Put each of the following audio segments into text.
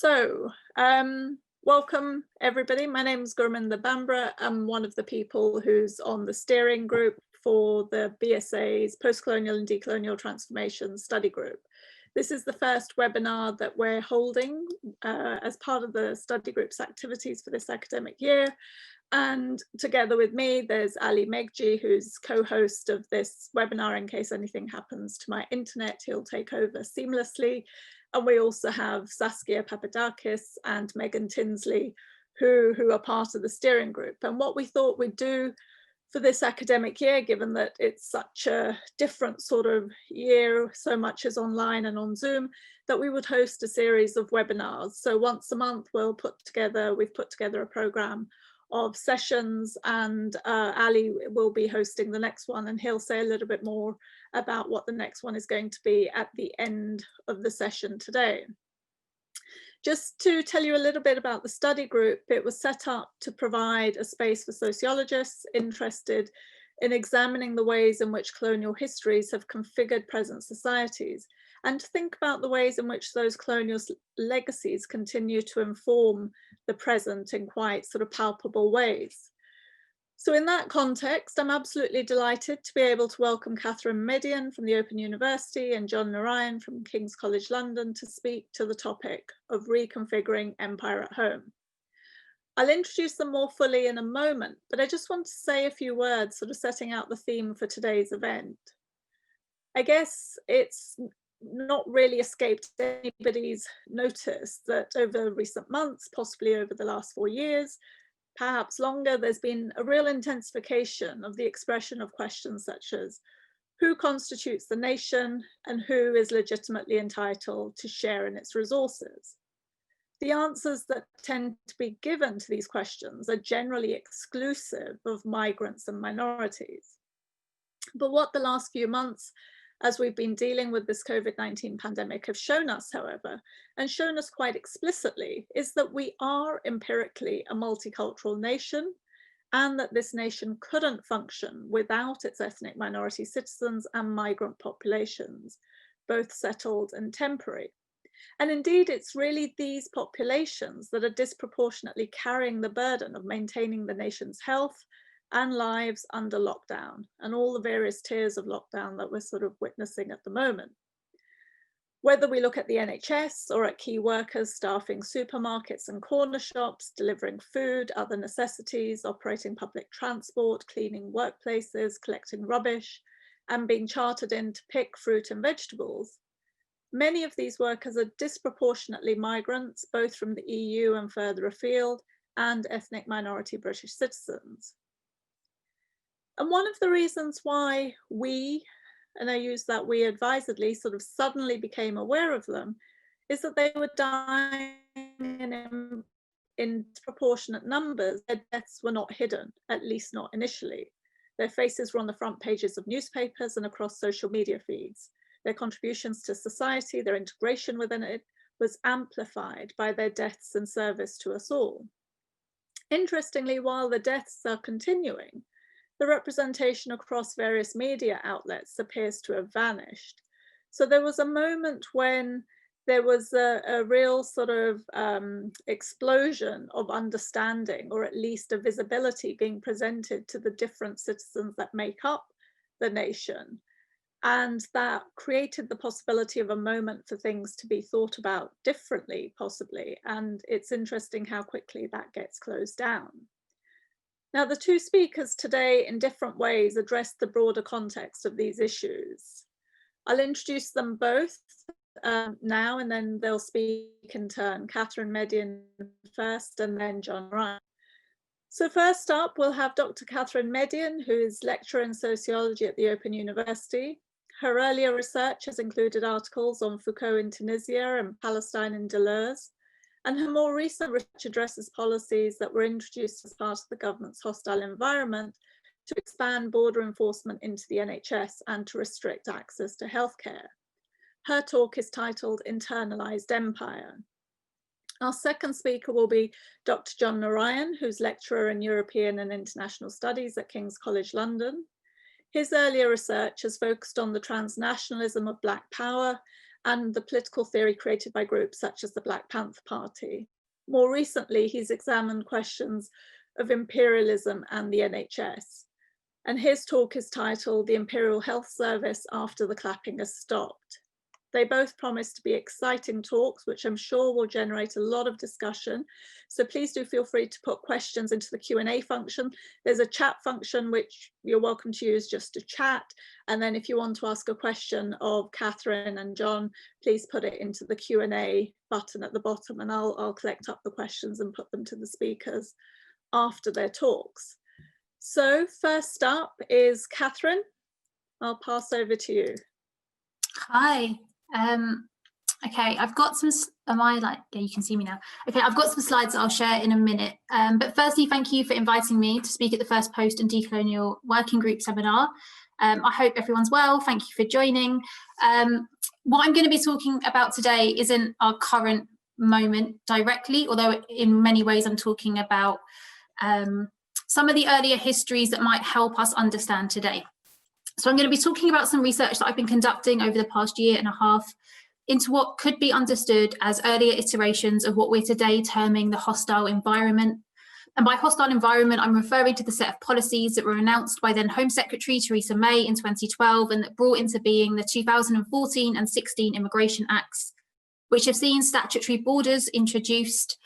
So, welcome everybody. My name is Gurminder Bhambra. I'm one of the people who's on the steering group for the BSA's Postcolonial and Decolonial Transformation Study Group. This is the first webinar that we're holding as part of the study group's activities for this academic year. And together with me, there's Ali Megji, who's co-host of this webinar. In case anything happens to my internet, he'll take over seamlessly. And we also have Saskia Papadakis and Megan Tinsley, who are part of the steering group. And what we thought we'd do for this academic year, given that it's such a different sort of year, so much is online and on Zoom, that we would host a series of webinars. So once a month, we've put together a program of sessions, and Ali will be hosting the next one, and he'll say a little bit more about what the next one is going to be at the end of the session today. Just to tell you a little bit about the study group, it was set up to provide a space for sociologists interested in examining the ways in which colonial histories have configured present societies, and to think about the ways in which those colonial legacies continue to inform the present in quite sort of palpable ways. So in that context, I'm absolutely delighted to be able to welcome Kathryn Medien from the Open University and John Narayan from King's College London to speak to the topic of reconfiguring empire at home. I'll introduce them more fully in a moment, but I just want to say a few words sort of setting out the theme for today's event. I guess it's not really escaped anybody's notice that over recent months, possibly over the last 4 years, perhaps longer, there's been a real intensification of the expression of questions such as who constitutes the nation and who is legitimately entitled to share in its resources. The answers that tend to be given to these questions are generally exclusive of migrants and minorities. But what the last few months, as we've been dealing with this COVID-19 pandemic, have shown us, however, and shown us quite explicitly, is that we are empirically a multicultural nation, and that this nation couldn't function without its ethnic minority citizens and migrant populations, both settled and temporary. And indeed, it's really these populations that are disproportionately carrying the burden of maintaining the nation's health and lives under lockdown and all the various tiers of lockdown that we're sort of witnessing at the moment. Whether we look at the NHS or at key workers staffing supermarkets and corner shops, delivering food, other necessities, operating public transport, cleaning workplaces, collecting rubbish, and being chartered in to pick fruit and vegetables, many of these workers are disproportionately migrants, both from the EU and further afield, and ethnic minority British citizens. And one of the reasons why we, and I use that we advisedly, sort of suddenly became aware of them, is that they were dying in proportionate numbers. Their deaths were not hidden, at least not initially. Their faces were on the front pages of newspapers and across social media feeds. Their contributions to society, their integration within it, was amplified by their deaths in service to us all. Interestingly, while the deaths are continuing, the representation across various media outlets appears to have vanished. So there was a moment when there was a real sort of explosion of understanding, or at least a visibility being presented to the different citizens that make up the nation. And that created the possibility of a moment for things to be thought about differently, possibly. And it's interesting how quickly that gets closed down. Now, the two speakers today in different ways address the broader context of these issues. I'll introduce them both now, and then they'll speak in turn. Kathryn Medien first, and then John Ryan. So first up, we'll have Dr. Kathryn Medien, who is lecturer in sociology at the Open University. Her earlier research has included articles on Foucault in Tunisia and Palestine in Deleuze, and her more recent research addresses policies that were introduced as part of the government's hostile environment to expand border enforcement into the NHS and to restrict access to healthcare. Her talk is titled Internalized Empire. Our second speaker will be Dr. John Narayan, who's lecturer in European and International Studies at King's College London. His earlier research has focused on the transnationalism of Black power and the political theory created by groups such as the Black Panther Party. More recently, he's examined questions of imperialism and the NHS. And his talk is titled "The Imperial Health Service After the Clapping Has Stopped." They both promise to be exciting talks, which I'm sure will generate a lot of discussion. So please do feel free to put questions into the Q&A function. There's a chat function, which you're welcome to use just to chat. And then if you want to ask a question of Kathryn and John, please put it into the Q&A button at the bottom, and I'll collect up the questions and put them to the speakers after their talks. So first up is Kathryn. I'll pass over to you. Hi. Okay, I've got some, yeah, you can see me now. Okay, I've got some slides that I'll share in a minute. But firstly, thank you for inviting me to speak at the first Post and Decolonial Working Group seminar. I hope everyone's well. Thank you for joining. What I'm going to be talking about today isn't our current moment directly, although in many ways I'm talking about some of the earlier histories that might help us understand today. So I'm going to be talking about some research that I've been conducting over the past year and a half into what could be understood as earlier iterations of what we're today terming the hostile environment. And by hostile environment, I'm referring to the set of policies that were announced by then Home Secretary Theresa May in 2012 and that brought into being the 2014 and 16 Immigration Acts, which have seen statutory borders introduced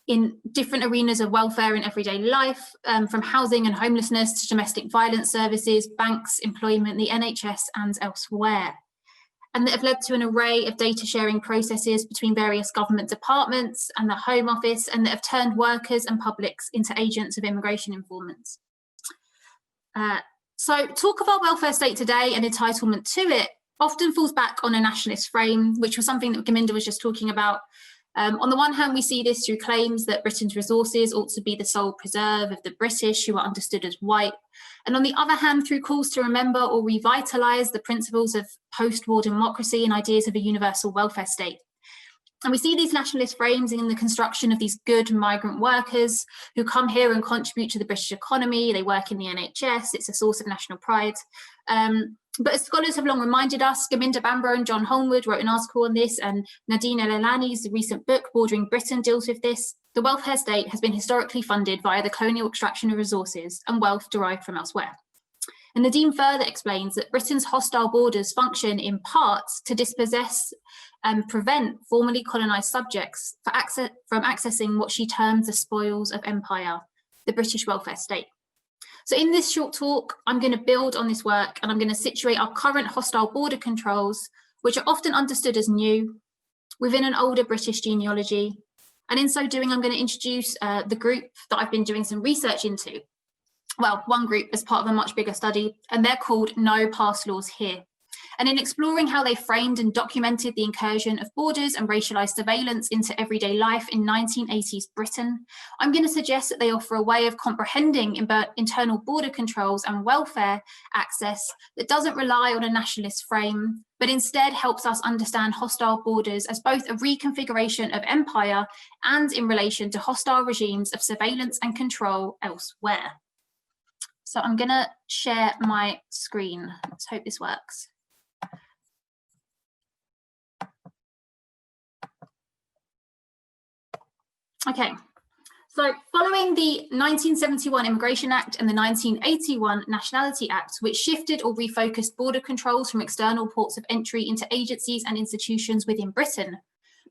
in different arenas of welfare and everyday life, from housing and homelessness to domestic violence services, banks, employment, the NHS and elsewhere. And that have led to an array of data sharing processes between various government departments and the Home Office, and that have turned workers and publics into agents of immigration informants. So talk of our welfare state today and entitlement to it often falls back on a nationalist frame, which was something that Gurminder was just talking about. On the one hand, we see this through claims that Britain's resources ought to be the sole preserve of the British, who are understood as white. And on the other hand, through calls to remember or revitalise the principles of post-war democracy and ideas of a universal welfare state. And we see these nationalist frames in the construction of these good migrant workers who come here and contribute to the British economy. They work in the NHS, it's a source of national pride. But as scholars have long reminded us, Gurminder, Bhambra and John Holmwood wrote an article on this, and Adil El Tayar's recent book, Bordering Britain, deals with this. The welfare state has been historically funded via the colonial extraction of resources and wealth derived from elsewhere. And Medien further explains that Britain's hostile borders function in part to dispossess and prevent formerly colonised subjects from accessing what she terms the spoils of empire, the British welfare state. So in this short talk, I'm going to build on this work and I'm going to situate our current hostile border controls, which are often understood as new, within an older British genealogy. And in so doing, I'm going to introduce the group that I've been doing some research into. Well, one group as part of a much bigger study, and they're called No Pass Laws Here. And in exploring how they framed and documented the incursion of borders and racialised surveillance into everyday life in 1980s Britain, I'm going to suggest that they offer a way of comprehending internal border controls and welfare access that doesn't rely on a nationalist frame, but instead helps us understand hostile borders as both a reconfiguration of empire and in relation to hostile regimes of surveillance and control elsewhere. So I'm going to share my screen. Let's hope this works. Okay, so following the 1971 Immigration Act and the 1981 Nationality Act, which shifted or refocused border controls from external ports of entry into agencies and institutions within Britain,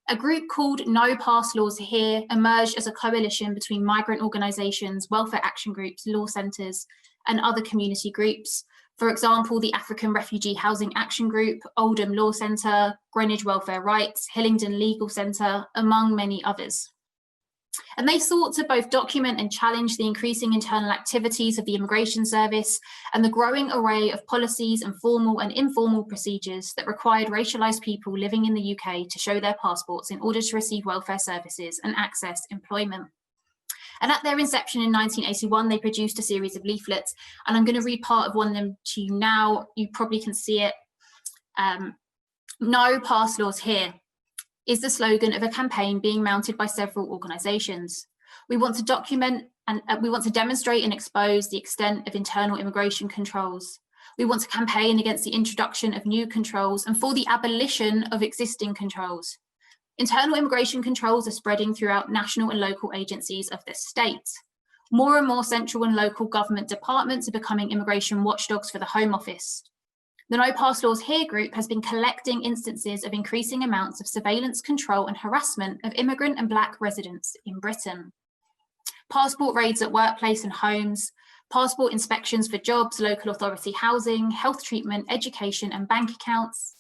a group called No Pass Laws Here emerged as a coalition between migrant organisations, welfare action groups, law centres and other community groups. For example, the African Refugee Housing Action Group, Oldham Law Centre, Greenwich Welfare Rights, Hillingdon Legal Centre, among many others. And they sought to both document and challenge the increasing internal activities of the Immigration Service and the growing array of policies and formal and informal procedures that required racialised people living in the UK to show their passports in order to receive welfare services and access employment. And at their inception in 1981, they produced a series of leaflets, and I'm going to read part of one of them to you now. You probably can see it. No Pass Laws Here is the slogan of a campaign being mounted by several organisations. We want to document and we want to demonstrate and expose the extent of internal immigration controls. We want to campaign against the introduction of new controls and for the abolition of existing controls. Internal immigration controls are spreading throughout national and local agencies of the state. More and more central and local government departments are becoming immigration watchdogs for the Home Office. The No Pass Laws Here group has been collecting instances of increasing amounts of surveillance, control and harassment of immigrant and Black residents in Britain. Passport raids at workplace and homes, passport inspections for jobs, local authority housing, health treatment, education and bank accounts,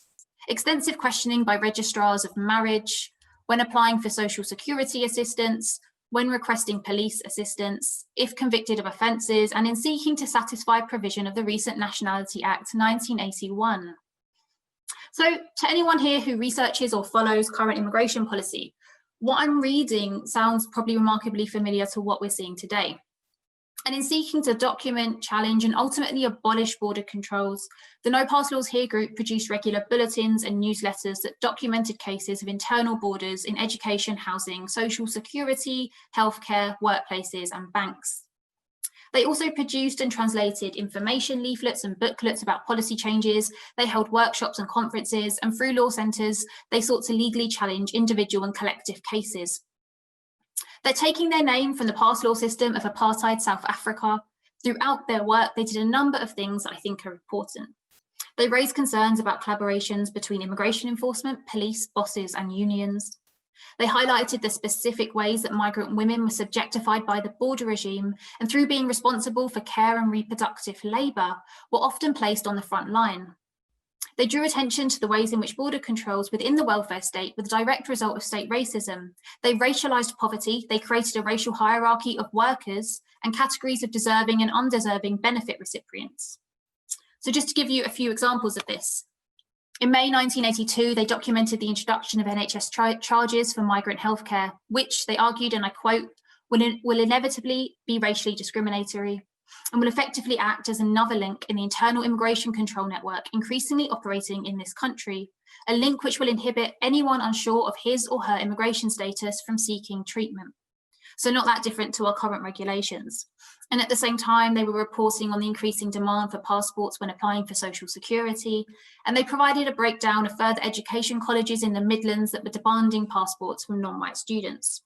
extensive questioning by registrars of marriage, when applying for social security assistance, when requesting police assistance, if convicted of offences, and in seeking to satisfy provision of the recent Nationality Act 1981. So to anyone here who researches or follows current immigration policy, what I'm reading sounds probably remarkably familiar to what we're seeing today. And in seeking to document, challenge, and ultimately abolish border controls, the No Pass Laws Here group produced regular bulletins and newsletters that documented cases of internal borders in education, housing, social security, healthcare, workplaces, and banks. They also produced and translated information leaflets and booklets about policy changes. They held workshops and conferences, and through law centres, they sought to legally challenge individual and collective cases. They're taking their name from the pass law system of apartheid South Africa. Throughout their work, they did a number of things that I think are important. They raised concerns about collaborations between immigration enforcement, police, bosses, and unions. They highlighted the specific ways that migrant women were subjectified by the border regime, and through being responsible for care and reproductive labour, were often placed on the front line. They drew attention to the ways in which border controls within the welfare state were the direct result of state racism. They racialised poverty, they created a racial hierarchy of workers and categories of deserving and undeserving benefit recipients. So just to give you a few examples of this, in May 1982, they documented the introduction of NHS charges for migrant healthcare, which they argued, and I quote, will inevitably be racially discriminatory and will effectively act as another link in the internal immigration control network increasingly operating in this country, a link which will inhibit anyone unsure of his or her immigration status from seeking treatment. So not that different to our current regulations. And at the same time, they were reporting on the increasing demand for passports when applying for social security, and they provided a breakdown of further education colleges in the Midlands that were demanding passports from non-white students.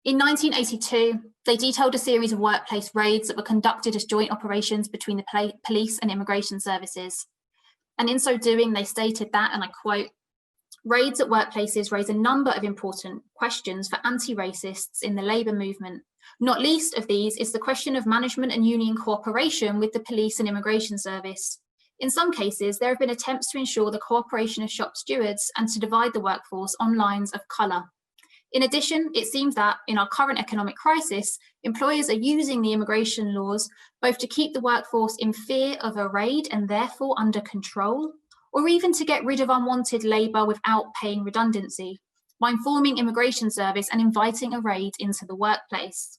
In 1982, they detailed a series of workplace raids that were conducted as joint operations between the police and immigration services. And in so doing, they stated that, and I quote, "Raids at workplaces raise a number of important questions for anti-racists in the labour movement. Not least of these is the question of management and union cooperation with the police and immigration service. In some cases, there have been attempts to ensure the cooperation of shop stewards and to divide the workforce on lines of colour. In addition, it seems that in our current economic crisis, employers are using the immigration laws both to keep the workforce in fear of a raid and therefore under control, or even to get rid of unwanted labour without paying redundancy, by informing immigration service and inviting a raid into the workplace."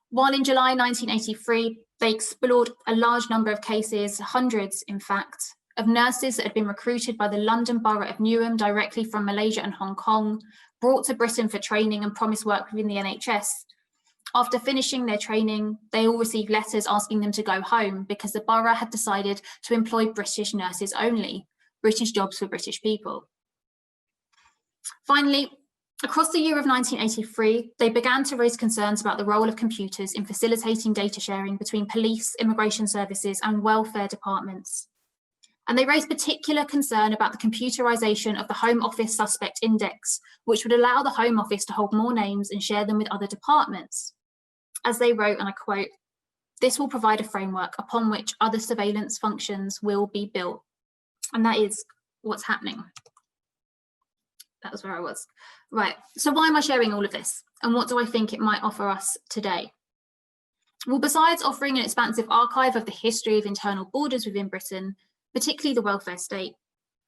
While in July 1983, they explored a large number of cases, hundreds in fact, of nurses that had been recruited by the London Borough of Newham directly from Malaysia and Hong Kong, brought to Britain for training and promised work within the NHS. After finishing their training, they all received letters asking them to go home because the borough had decided to employ British nurses only, British jobs for British people. Finally, across the year of 1983, they began to raise concerns about the role of computers in facilitating data sharing between police, immigration services, and welfare departments. And they raised particular concern about the computerisation of the Home Office Suspect Index, which would allow the Home Office to hold more names and share them with other departments. As they wrote, and I quote, "This will provide a framework upon which other surveillance functions will be built." And that is what's happening. That was where I was. Right, so why am I sharing all of this? And what do I think it might offer us today? Well, besides offering an expansive archive of the history of internal borders within Britain, particularly the welfare state,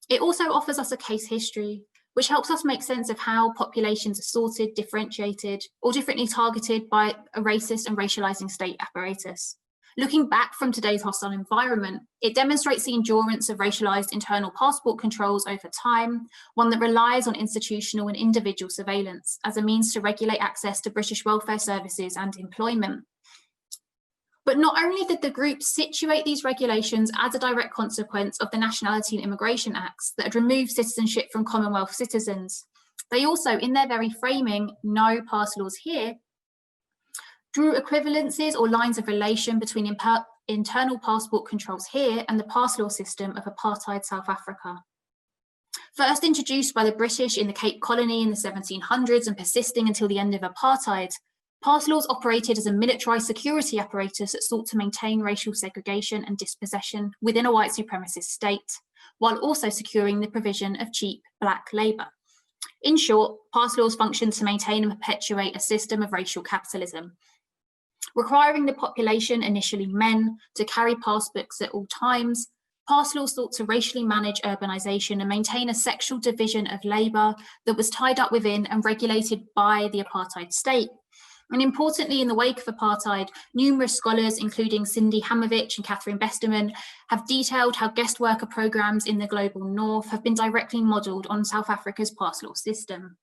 it also offers us a case history, which helps us make sense of how populations are sorted, differentiated, or differently targeted by a racist and racialising state apparatus. Looking back from today's hostile environment, it demonstrates the endurance of racialised internal passport controls over time, one that relies on institutional and individual surveillance as a means to regulate access to British welfare services and employment. But not only did the group situate these regulations as a direct consequence of the Nationality and Immigration Acts that had removed citizenship from Commonwealth citizens, they also, in their very framing, no pass laws here, drew equivalencies or lines of relation between internal passport controls here and the pass law system of apartheid South Africa. First introduced by the British in the Cape Colony in the 1700s and persisting until the end of apartheid, pass laws operated as a militarised security apparatus that sought to maintain racial segregation and dispossession within a white supremacist state, while also securing the provision of cheap black labour. In short, pass laws functioned to maintain and perpetuate a system of racial capitalism, requiring the population, initially men, to carry pass books at all times. Pass laws sought to racially manage urbanisation and maintain a sexual division of labour that was tied up within and regulated by the apartheid state. And importantly, in the wake of apartheid, numerous scholars, including Cindy Hamovich and Kathryn Besterman, have detailed how guest worker programmes in the global north have been directly modelled on South Africa's pass law system.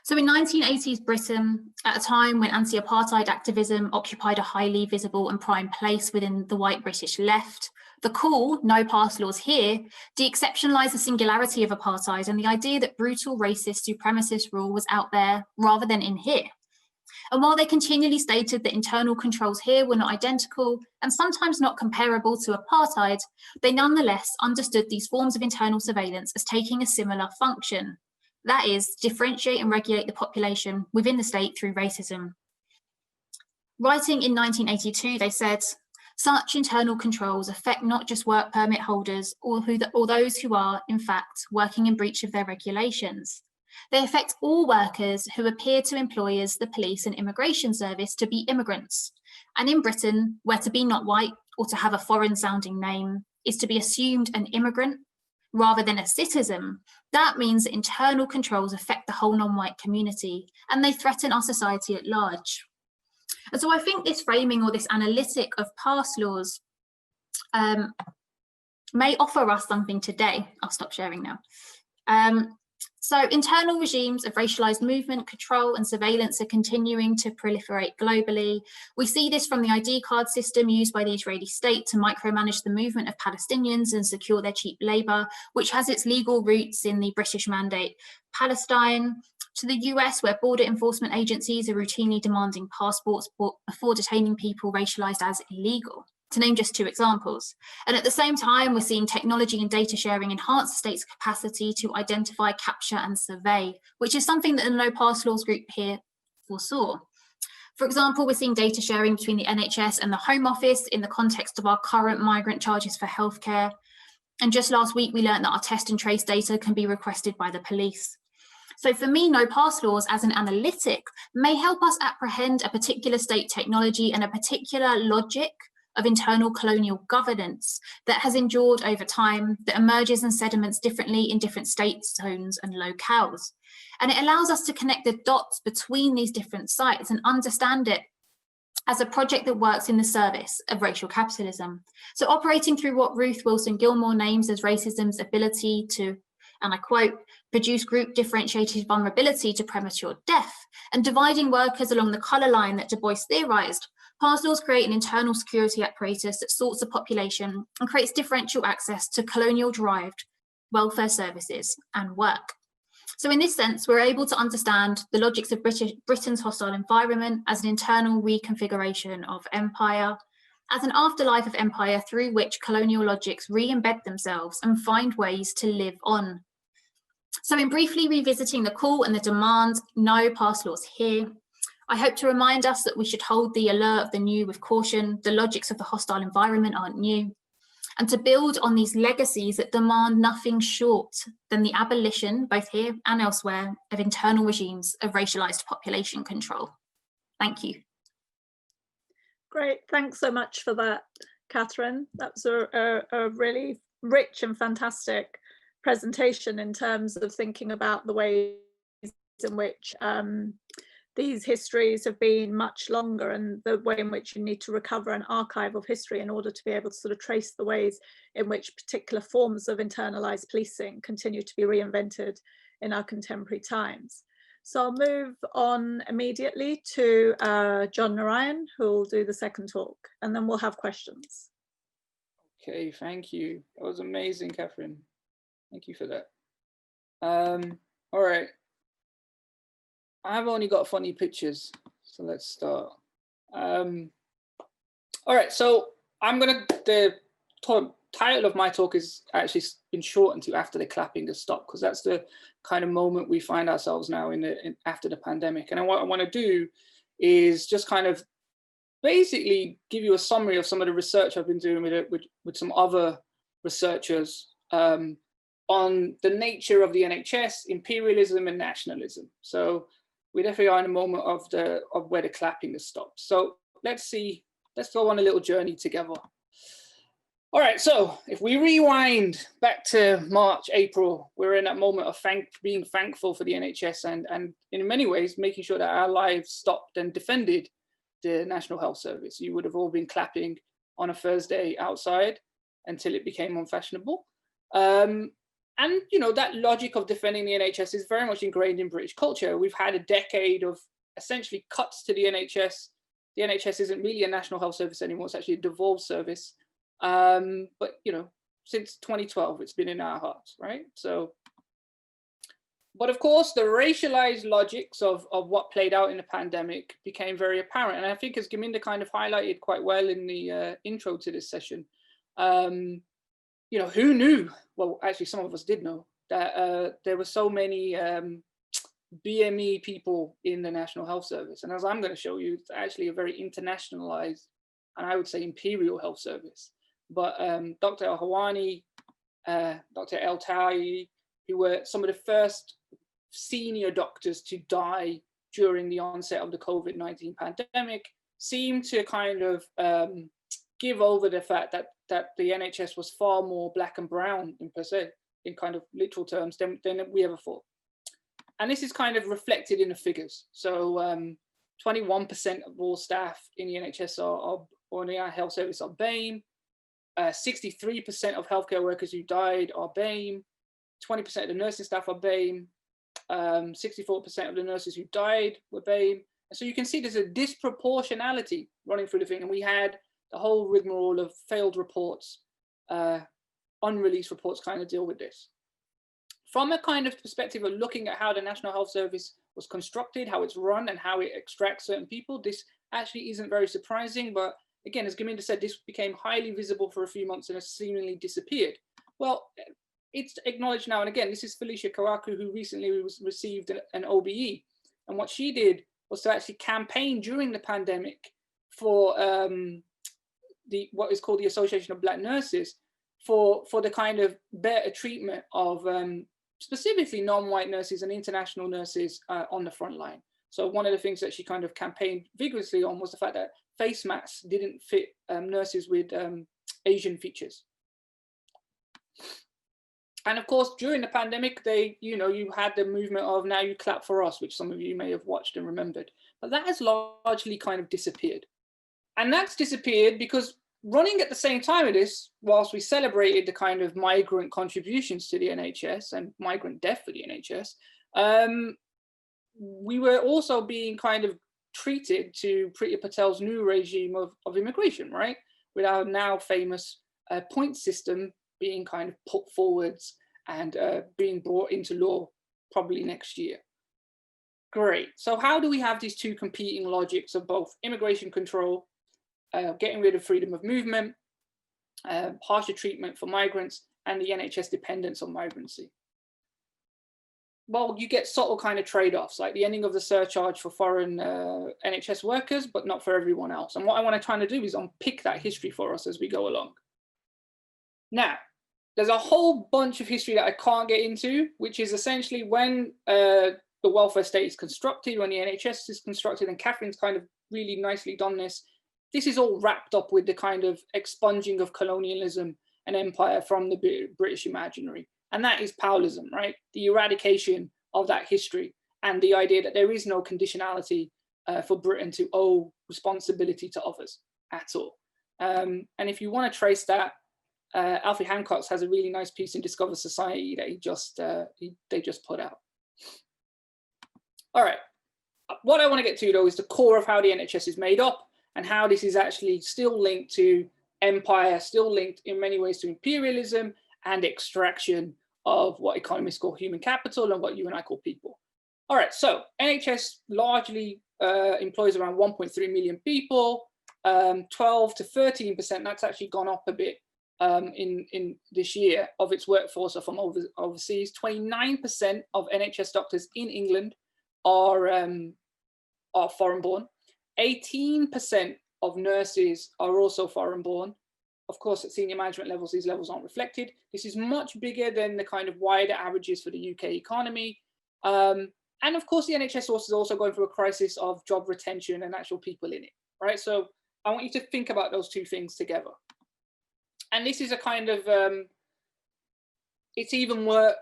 So in 1980s Britain, at a time when anti-apartheid activism occupied a highly visible and prime place within the white British left, the call, no pass laws here, de-exceptionalised the singularity of apartheid and the idea that brutal racist supremacist rule was out there rather than in here. And while they continually stated that internal controls here were not identical and sometimes not comparable to apartheid, they nonetheless understood these forms of internal surveillance as taking a similar function. That is, differentiate and regulate the population within the state through racism. Writing in 1982, they said, such internal controls affect not just work permit holders or those who are, in fact, working in breach of their regulations. They affect all workers who appear to employers, the police and immigration service to be immigrants. And in Britain, where to be not white or to have a foreign sounding name is to be assumed an immigrant rather than a citizen, that means that internal controls affect the whole non-white community and they threaten our society at large. And so I think this framing or this analytic of pass laws may offer us something today. I'll stop sharing now. So internal regimes of racialized movement, control and surveillance are continuing to proliferate globally. We see this from the ID card system used by the Israeli state to micromanage the movement of Palestinians and secure their cheap labor, which has its legal roots in the British Mandate Palestine, to the US, where border enforcement agencies are routinely demanding passports before detaining people racialized as illegal, to name just two examples. And at the same time, we're seeing technology and data sharing enhance the state's capacity to identify, capture and survey, which is something that the No Pass Laws group here foresaw. For example, we're seeing data sharing between the NHS and the Home Office in the context of our current migrant charges for healthcare. And just last week, we learned that our test and trace data can be requested by the police. So for me, no pass laws as an analytic may help us apprehend a particular state technology and a particular logic of internal colonial governance that has endured over time, that emerges and sediments differently in different state zones and locales. And it allows us to connect the dots between these different sites and understand it as a project that works in the service of racial capitalism. So operating through what Ruth Wilson Gilmore names as racism's ability to, and I quote, produce group differentiated vulnerability to premature death, and dividing workers along the colour line that Du Bois theorised, pass laws create an internal security apparatus that sorts the population and creates differential access to colonial-derived welfare services and work. So in this sense, we're able to understand the logics of Britain's hostile environment as an internal reconfiguration of empire, as an afterlife of empire through which colonial logics re-embed themselves and find ways to live on. So in briefly revisiting the call and the demand, no pass laws here, I hope to remind us that we should hold the allure of the new with caution. The logics of the hostile environment aren't new, and to build on these legacies that demand nothing short than the abolition, both here and elsewhere, of internal regimes of racialized population control. Thank you. Great, thanks so much for that, Kathryn. That was a really rich and fantastic presentation in terms of thinking about the ways in which these histories have been much longer and the way in which you need to recover an archive of history in order to be able to sort of trace the ways in which particular forms of internalized policing continue to be reinvented in our contemporary times. So I'll move on immediately to John Narayan, who will do the second talk, and then we'll have questions. Okay, thank you. That was amazing, Kathryn. Thank you for that. All right. I've only got funny pictures, so let's start. All right, so the title of my talk is actually been shortened to After the Clapping Has Stopped, because that's the kind of moment we find ourselves now after the pandemic. And what I want to do is just kind of basically give you a summary of some of the research I've been doing with some other researchers on the nature of the NHS, imperialism and nationalism. So we definitely are in a moment of where the clapping has stopped. So let's go on a little journey together. All right, so if we rewind back to March, April, we're in that moment of being thankful for the NHS and in many ways making sure that our lives stopped and defended the National Health Service. You would have all been clapping on a Thursday outside until it became unfashionable. And you know, that logic of defending the NHS is very much ingrained in British culture. We've had a decade of essentially cuts to the NHS. The NHS isn't really a National Health Service anymore, it's actually a devolved service. But you know, since 2012, it's been in our hearts, right? So, but of course, the racialized logics of what played out in the pandemic became very apparent. And I think, as Gurminder kind of highlighted quite well in the intro to this session, you know, who knew? Well, actually, some of us did know that there were so many BME people in the National Health Service. And as I'm going to show you, it's actually a very internationalized, and I would say imperial health service. But Dr. el-Hawrani, Dr. El Tayar, who were some of the first senior doctors to die during the onset of the COVID-19 pandemic, seemed to kind of give over the fact that the NHS was far more black and brown in per se, in kind of literal terms, than we ever thought. And this is kind of reflected in the figures. So 21% of all staff in the NHS or in our health service are BAME. 63% of healthcare workers who died are BAME. 20% of the nursing staff are BAME. 64% of the nurses who died were BAME. And so you can see there's a disproportionality running through the thing. And we had the whole rigmarole of failed reports, unreleased reports kind of deal with this. From a kind of perspective of looking at how the National Health Service was constructed, how it's run and how it extracts certain people, this actually isn't very surprising. But again, as Gurminder said, this became highly visible for a few months and has seemingly disappeared. Well, it's acknowledged now and again. This is Felicia Kwaku, who recently received an OBE. And what she did was to actually campaign during the pandemic for what is called the Association of Black Nurses for the kind of better treatment of specifically non-white nurses and international nurses on the front line. So one of the things that she kind of campaigned vigorously on was the fact that face masks didn't fit nurses with Asian features. And of course, during the pandemic, you had the movement of Now You Clap for Us, which some of you may have watched and remembered, but that has largely kind of disappeared. And that's disappeared because running at the same time of this, whilst we celebrated the kind of migrant contributions to the NHS and migrant death for the NHS, we were also being kind of treated to Priti Patel's new regime of immigration, right? With our now famous point system being kind of put forwards and being brought into law probably next year. Great. So how do we have these two competing logics of both immigration control, getting rid of freedom of movement, harsher treatment for migrants, and the NHS dependence on migrancy? Well, you get subtle kind of trade-offs, like the ending of the surcharge for foreign NHS workers, but not for everyone else. And what I want to try to do is unpick that history for us as we go along. Now, there's a whole bunch of history that I can't get into, which is essentially when the welfare state is constructed, when the NHS is constructed, and Kathryn's kind of really nicely done this. This is all wrapped up with the kind of expunging of colonialism and empire from the British imaginary. And that is Paulism, right? The eradication of that history and the idea that there is no conditionality for Britain to owe responsibility to others at all. And if you want to trace that, Alfie Hancock has a really nice piece in Discover Society that they just put out. All right, what I want to get to though is the core of how the NHS is made up and how this is actually still linked to empire, still linked in many ways to imperialism and extraction of what economists call human capital and what you and I call people. All right, so NHS largely employs around 1.3 million people, 12 to 13%, that's actually gone up a bit in this year of its workforce are from overseas. 29% of NHS doctors in England are foreign born. 18% of nurses are also foreign born. Of course, at senior management levels, these levels aren't reflected. This is much bigger than the kind of wider averages for the UK economy. And of course, the NHS is also going through a crisis of job retention and actual people in it, right? So I want you to think about those two things together. And this is a kind of, it's even worse,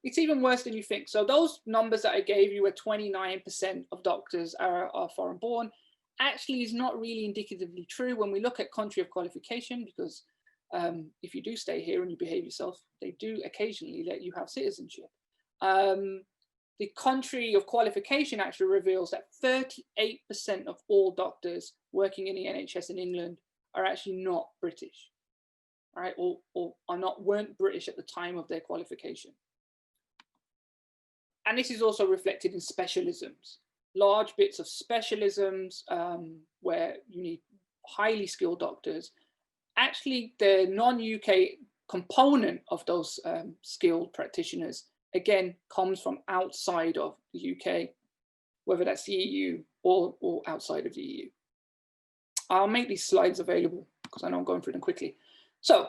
it's even worse than you think. So those numbers that I gave you, where 29% of doctors are foreign born, actually is not really indicatively true when we look at country of qualification, because if you do stay here and you behave yourself, they do occasionally let you have citizenship. The country of qualification actually reveals that 38% of all doctors working in the NHS in England are actually not British, right? Or weren't British at the time of their qualification. And this is also reflected in specialisms. Large bits of specialisms where you need highly skilled doctors. Actually, the non-UK component of those skilled practitioners, again, comes from outside of the UK, whether that's the EU or outside of the EU. I'll make these slides available because I know I'm going through them quickly. So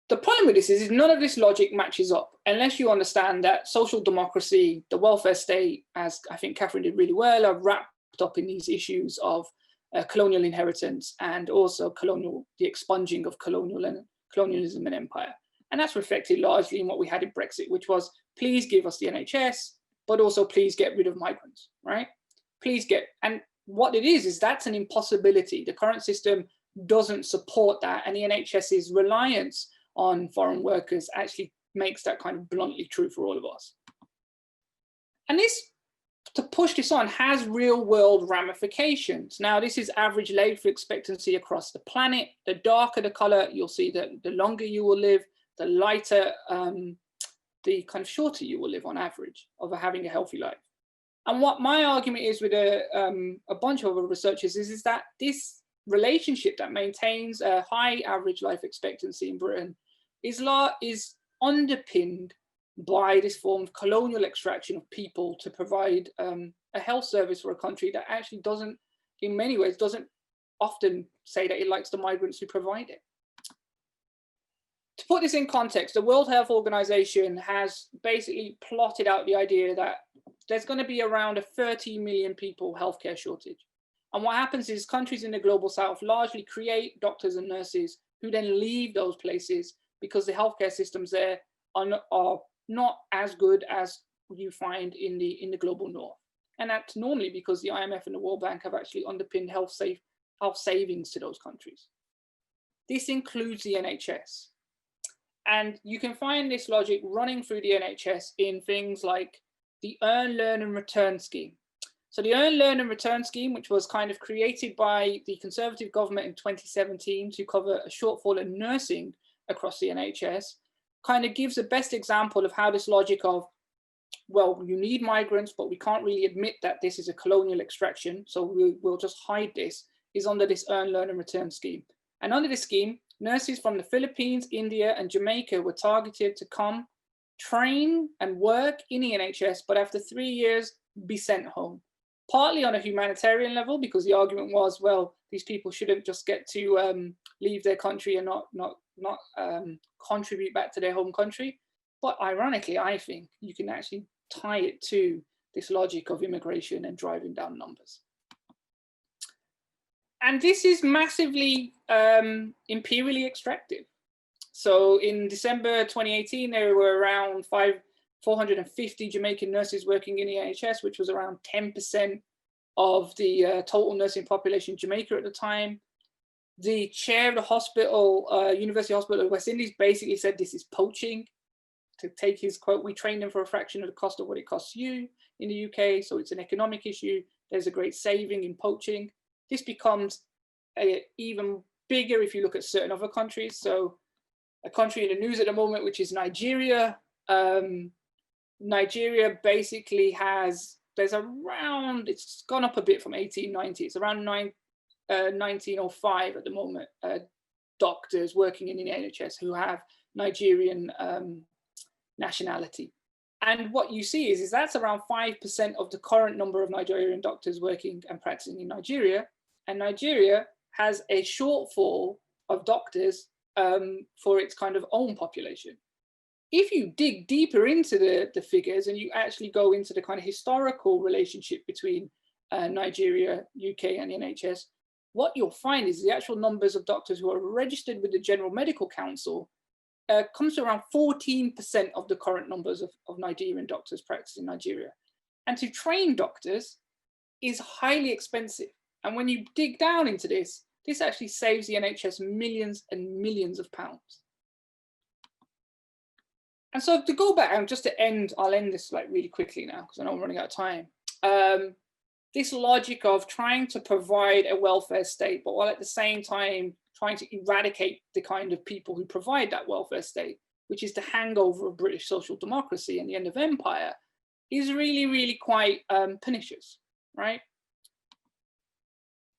the problem with this is none of this logic matches up unless you understand that social democracy, the welfare state, as I think Kathryn did really well, are wrapped up in these issues of colonial inheritance and also the expunging of colonialism and empire. And that's reflected largely in what we had in Brexit, which was, please give us the NHS, but also please get rid of migrants, right? And what it is that's an impossibility. The current system doesn't support that, and the NHS's reliance on foreign workers actually makes that kind of bluntly true for all of us. And this, to push this on, has real world ramifications. Now, this is average life expectancy across the planet. The darker the color, you'll see that the longer you will live, the lighter, the kind of shorter you will live on average of having a healthy life. And what my argument is with a bunch of other researchers is that this relationship that maintains a high average life expectancy in Britain is underpinned by this form of colonial extraction of people to provide a health service for a country that actually doesn't, in many ways, doesn't often say that it likes the migrants who provide it. To put this in context, the World Health Organization has basically plotted out the idea that there's going to be around a 30 million people healthcare shortage. And what happens is countries in the global south largely create doctors and nurses who then leave those places because the healthcare systems there are not as good as you find in the global north. And that's normally because the IMF and the World Bank have actually underpinned health savings to those countries. This includes the NHS. And you can find this logic running through the NHS in things like the Earn, Learn and Return scheme. So the Earn, Learn and Return scheme, which was kind of created by the Conservative government in 2017 to cover a shortfall in nursing across the NHS, kind of gives the best example of how this logic of, well, you need migrants, but we can't really admit that this is a colonial extraction, so we'll just hide this, is under this Earn, Learn and Return scheme. And under this scheme, nurses from the Philippines, India and Jamaica were targeted to come, train and work in the NHS, but after 3 years, be sent home. Partly on a humanitarian level, because the argument was, well, these people shouldn't just get to leave their country and not contribute back to their home country. But ironically, I think you can actually tie it to this logic of immigration and driving down numbers. And this is massively imperially extractive. So in December 2018, there were around 450 Jamaican nurses working in the NHS, which was around 10% of the total nursing population in Jamaica at the time. The chair of the hospital, University Hospital of West Indies, basically said this is poaching. to take his quote, "We train them for a fraction of the cost of what it costs you in the UK, so it's an economic issue. There's a great saving in poaching." This becomes even bigger if you look at certain other countries. So a country in the news at the moment, which is Nigeria. Nigeria basically has, there's around, it's gone up a bit from 1890, it's around 1905 at the moment, doctors working in the NHS who have Nigerian nationality. And what you see is that's around 5% of the current number of Nigerian doctors working and practicing in Nigeria. And Nigeria has a shortfall of doctors for its kind of own population. If you dig deeper into the figures and you actually go into the kind of historical relationship between Nigeria, UK and the NHS, what you'll find is the actual numbers of doctors who are registered with the General Medical Council comes to around 14% of the current numbers of Nigerian doctors practicing in Nigeria. And to train doctors is highly expensive. And when you dig down into this, this actually saves the NHS millions and millions of pounds. And so to go back, and just to end, I'll end this like really quickly now because I know I'm running out of time. This logic of trying to provide a welfare state, but while at the same time trying to eradicate the kind of people who provide that welfare state, which is the hangover of British social democracy and the end of empire, is really, really quite pernicious, right?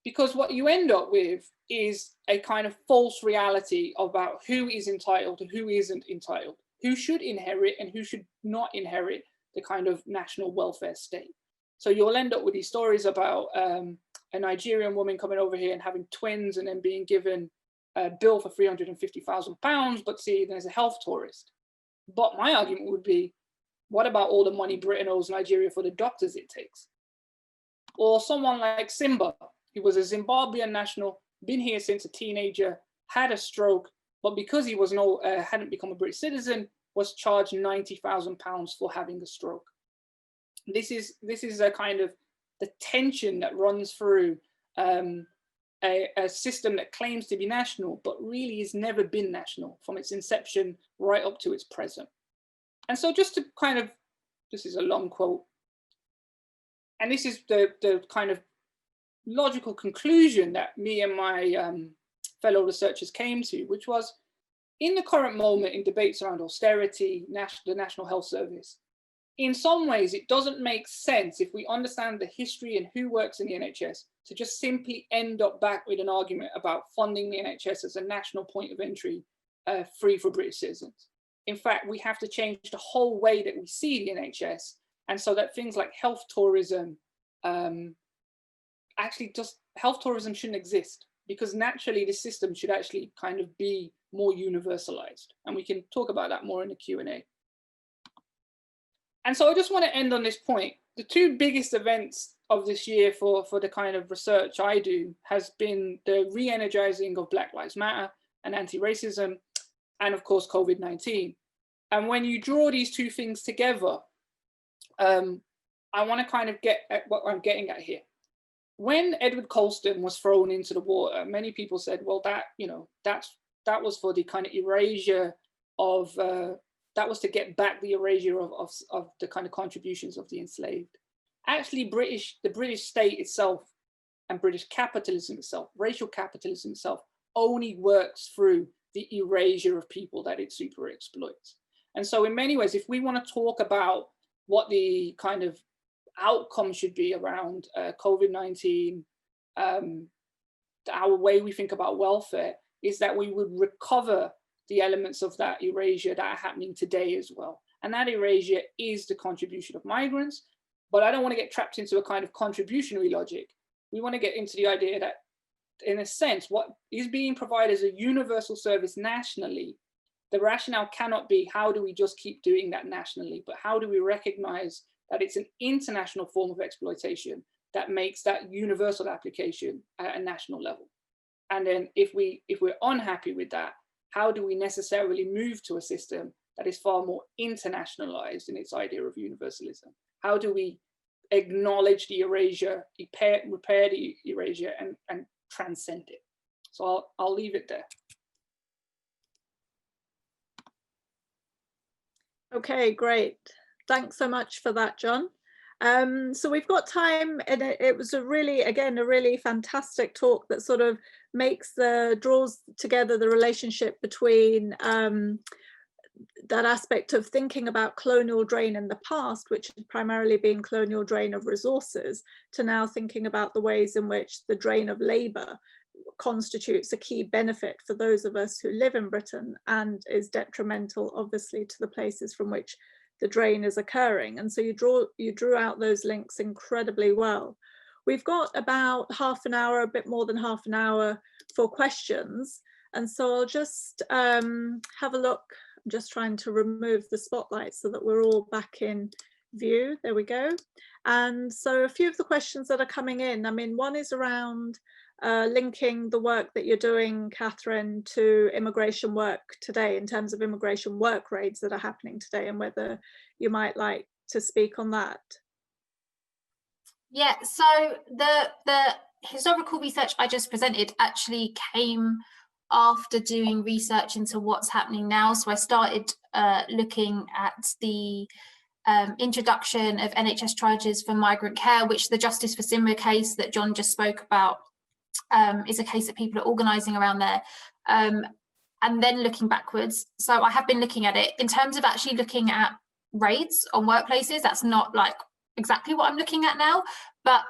Because what you end up with is a kind of false reality about who is entitled and who isn't entitled, who should inherit and who should not inherit the kind of national welfare state. So you'll end up with these stories about a Nigerian woman coming over here and having twins and then being given a bill for £350,000, but seen as a health tourist. But my argument would be, what about all the money Britain owes Nigeria for the doctors it takes? Or someone like Simba, who was a Zimbabwean national, been here since a teenager, had a stroke, but because he was hadn't become a British citizen, was charged £90,000 for having a stroke. This is a kind of the tension that runs through a system that claims to be national, but really has never been national from its inception right up to its present. And so just to kind of, this is a long quote, and this is the kind of logical conclusion that me and my fellow researchers came to, which was, in the current moment in debates around austerity, the National Health Service, in some ways it doesn't make sense, if we understand the history and who works in the NHS, to just simply end up back with an argument about funding the NHS as a national point of entry, free for British citizens. In fact, we have to change the whole way that we see the NHS, and so that things like health tourism, actually just health tourism shouldn't exist, because naturally the system should actually kind of be more universalized. And we can talk about that more in the Q&A. And so I just want to end on this point. The two biggest events of this year for the kind of research I do has been the re-energizing of Black Lives Matter and anti-racism, and of course, COVID-19. And when you draw these two things together, I want to kind of get at what I'm getting at here. When Edward Colston was thrown into the water, many people said, well, that was for the kind of erasure of, that was to get back the erasure of the kind of contributions of the enslaved. Actually, the British state itself and British capitalism itself, racial capitalism itself, only works through the erasure of people that it super exploits. And so in many ways, if we want to talk about what the kind of outcome should be around COVID-19, our way we think about welfare is that we would recover the elements of that erasure that are happening today as well. And that erasure is the contribution of migrants. But I don't want to get trapped into a kind of contributionary logic. We want to get into the idea that, in a sense, what is being provided as a universal service nationally, the rationale cannot be how do we just keep doing that nationally, but how do we recognize that it's an international form of exploitation that makes that universal application at a national level. And then if we're unhappy with that, how do we necessarily move to a system that is far more internationalized in its idea of universalism? How do we acknowledge the erasure, repair the erasure, and transcend it? So I'll leave it there. Okay, great. Thanks so much for that, John. So we've got time, and it was a really fantastic talk that sort of draws together the relationship between that aspect of thinking about colonial drain in the past, which had primarily been colonial drain of resources, to now thinking about the ways in which the drain of labour constitutes a key benefit for those of us who live in Britain and is detrimental, obviously, to the places from which the drain is occurring. And so you drew out those links incredibly well. We've got about half an hour, a bit more than half an hour for questions. And so I'll just have a look. I'm just trying to remove the spotlight so that we're all back in view. There we go. And so a few of the questions that are coming in, I mean, one is around linking the work that you're doing, Kathryn, to immigration work today, in terms of immigration work raids that are happening today, and whether you might like to speak on that. Yeah, so the historical research I just presented actually came after doing research into what's happening now. So I started looking at the introduction of NHS charges for migrant care, which the Justice for Simra case that John just spoke about is a case that people are organising around there. And then looking backwards. So I have been looking at it in terms of actually looking at raids on workplaces. That's not like exactly what I'm looking at now, but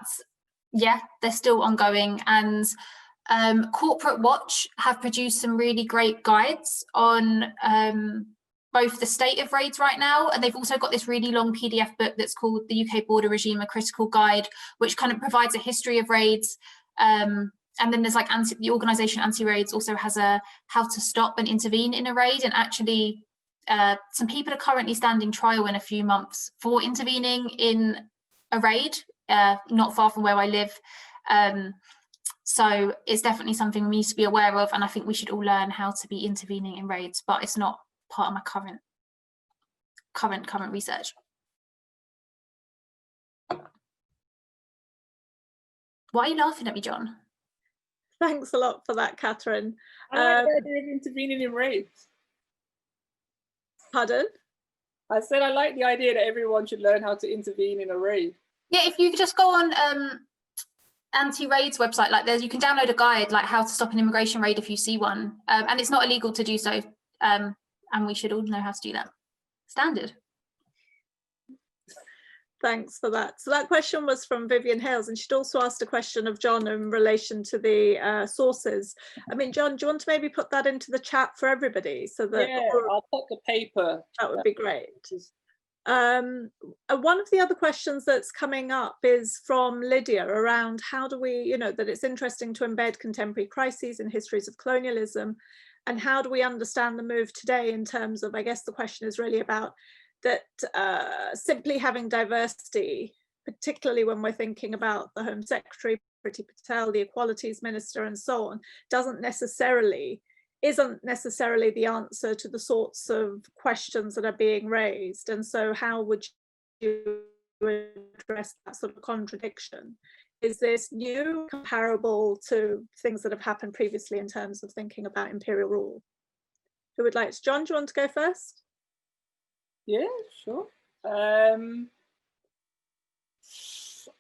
yeah, they're still ongoing. And Corporate Watch have produced some really great guides on both the state of raids right now, and they've also got this really long PDF book that's called the UK Border Regime, A Critical Guide, which kind of provides a history of raids. And then there's like the organisation Anti-Raids also has a how to stop and intervene in a raid, and actually some people are currently standing trial in a few months for intervening in a raid not far from where I live. So it's definitely something we need to be aware of, and I think we should all learn how to be intervening in raids, but it's not part of my current research. Why are you laughing at me, John? Thanks a lot for that, Kathryn. I like the idea of intervening in raids. Pardon? I said I like the idea that everyone should learn how to intervene in a raid. Yeah, if you could just go on Anti-Raids website, like you can download a guide like how to stop an immigration raid if you see one, and it's not illegal to do so, and we should all know how to do that. Standard. Thanks for that. So that question was from Vivian Hales, and she'd also asked a question of John in relation to the sources. I mean, John, do you want to maybe put that into the chat for everybody so that I'll put the paper. That would be great. One of the other questions that's coming up is from Lydia around how do we, that it's interesting to embed contemporary crises and histories of colonialism, and how do we understand the move today in terms of, I guess the question is really about that simply having diversity, particularly when we're thinking about the Home Secretary, Priti Patel, the Equalities Minister, and so on, isn't necessarily the answer to the sorts of questions that are being raised. And so how would you address that sort of contradiction? Is this new, comparable to things that have happened previously in terms of thinking about imperial rule? Who would like to? John, do you want to go first? Yeah, sure.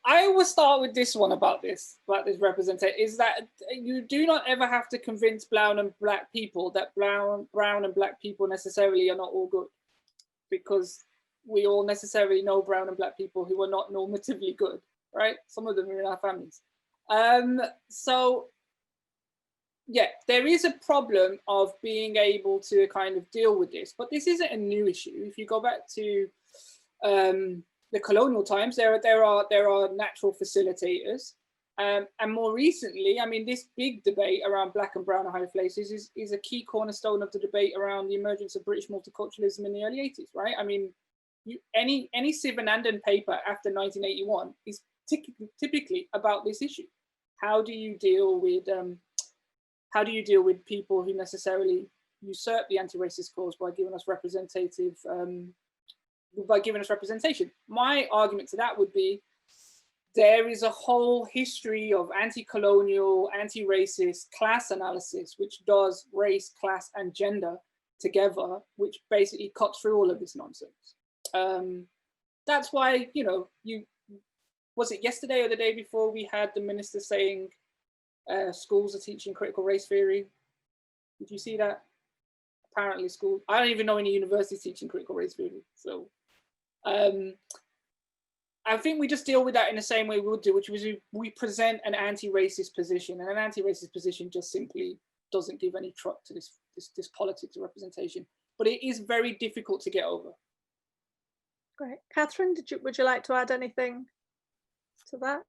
I will start with this one about this representation, is that you do not ever have to convince brown and black people that brown and black people necessarily are not all good, because we all necessarily know brown and black people who are not normatively good, right? Some of them are in our families. So yeah, there is a problem of being able to kind of deal with this, but this isn't a new issue. If you go back to the colonial times, there are natural facilitators, and more recently, I mean, this big debate around black and brown high places is a key cornerstone of the debate around the emergence of British multiculturalism in the early 80s, right? I mean, any Sivanandan paper after 1981 is typically about this issue. How do you deal with people who necessarily usurp the anti-racist cause by giving us representation? My argument to that would be there is a whole history of anti-colonial, anti-racist class analysis, which does race, class, and gender together, which basically cuts through all of this nonsense. That's why, you know, was it yesterday or the day before we had the minister saying schools are teaching critical race theory? Did you see that? Apparently schools, I don't even know any universities teaching critical race theory. So I think we just deal with that in the same way we would do, which was we present an anti-racist position, and an anti-racist position just simply doesn't give any truck to this politics of representation. But it is very difficult to get over. Great. Kathryn, would you like to add anything to that?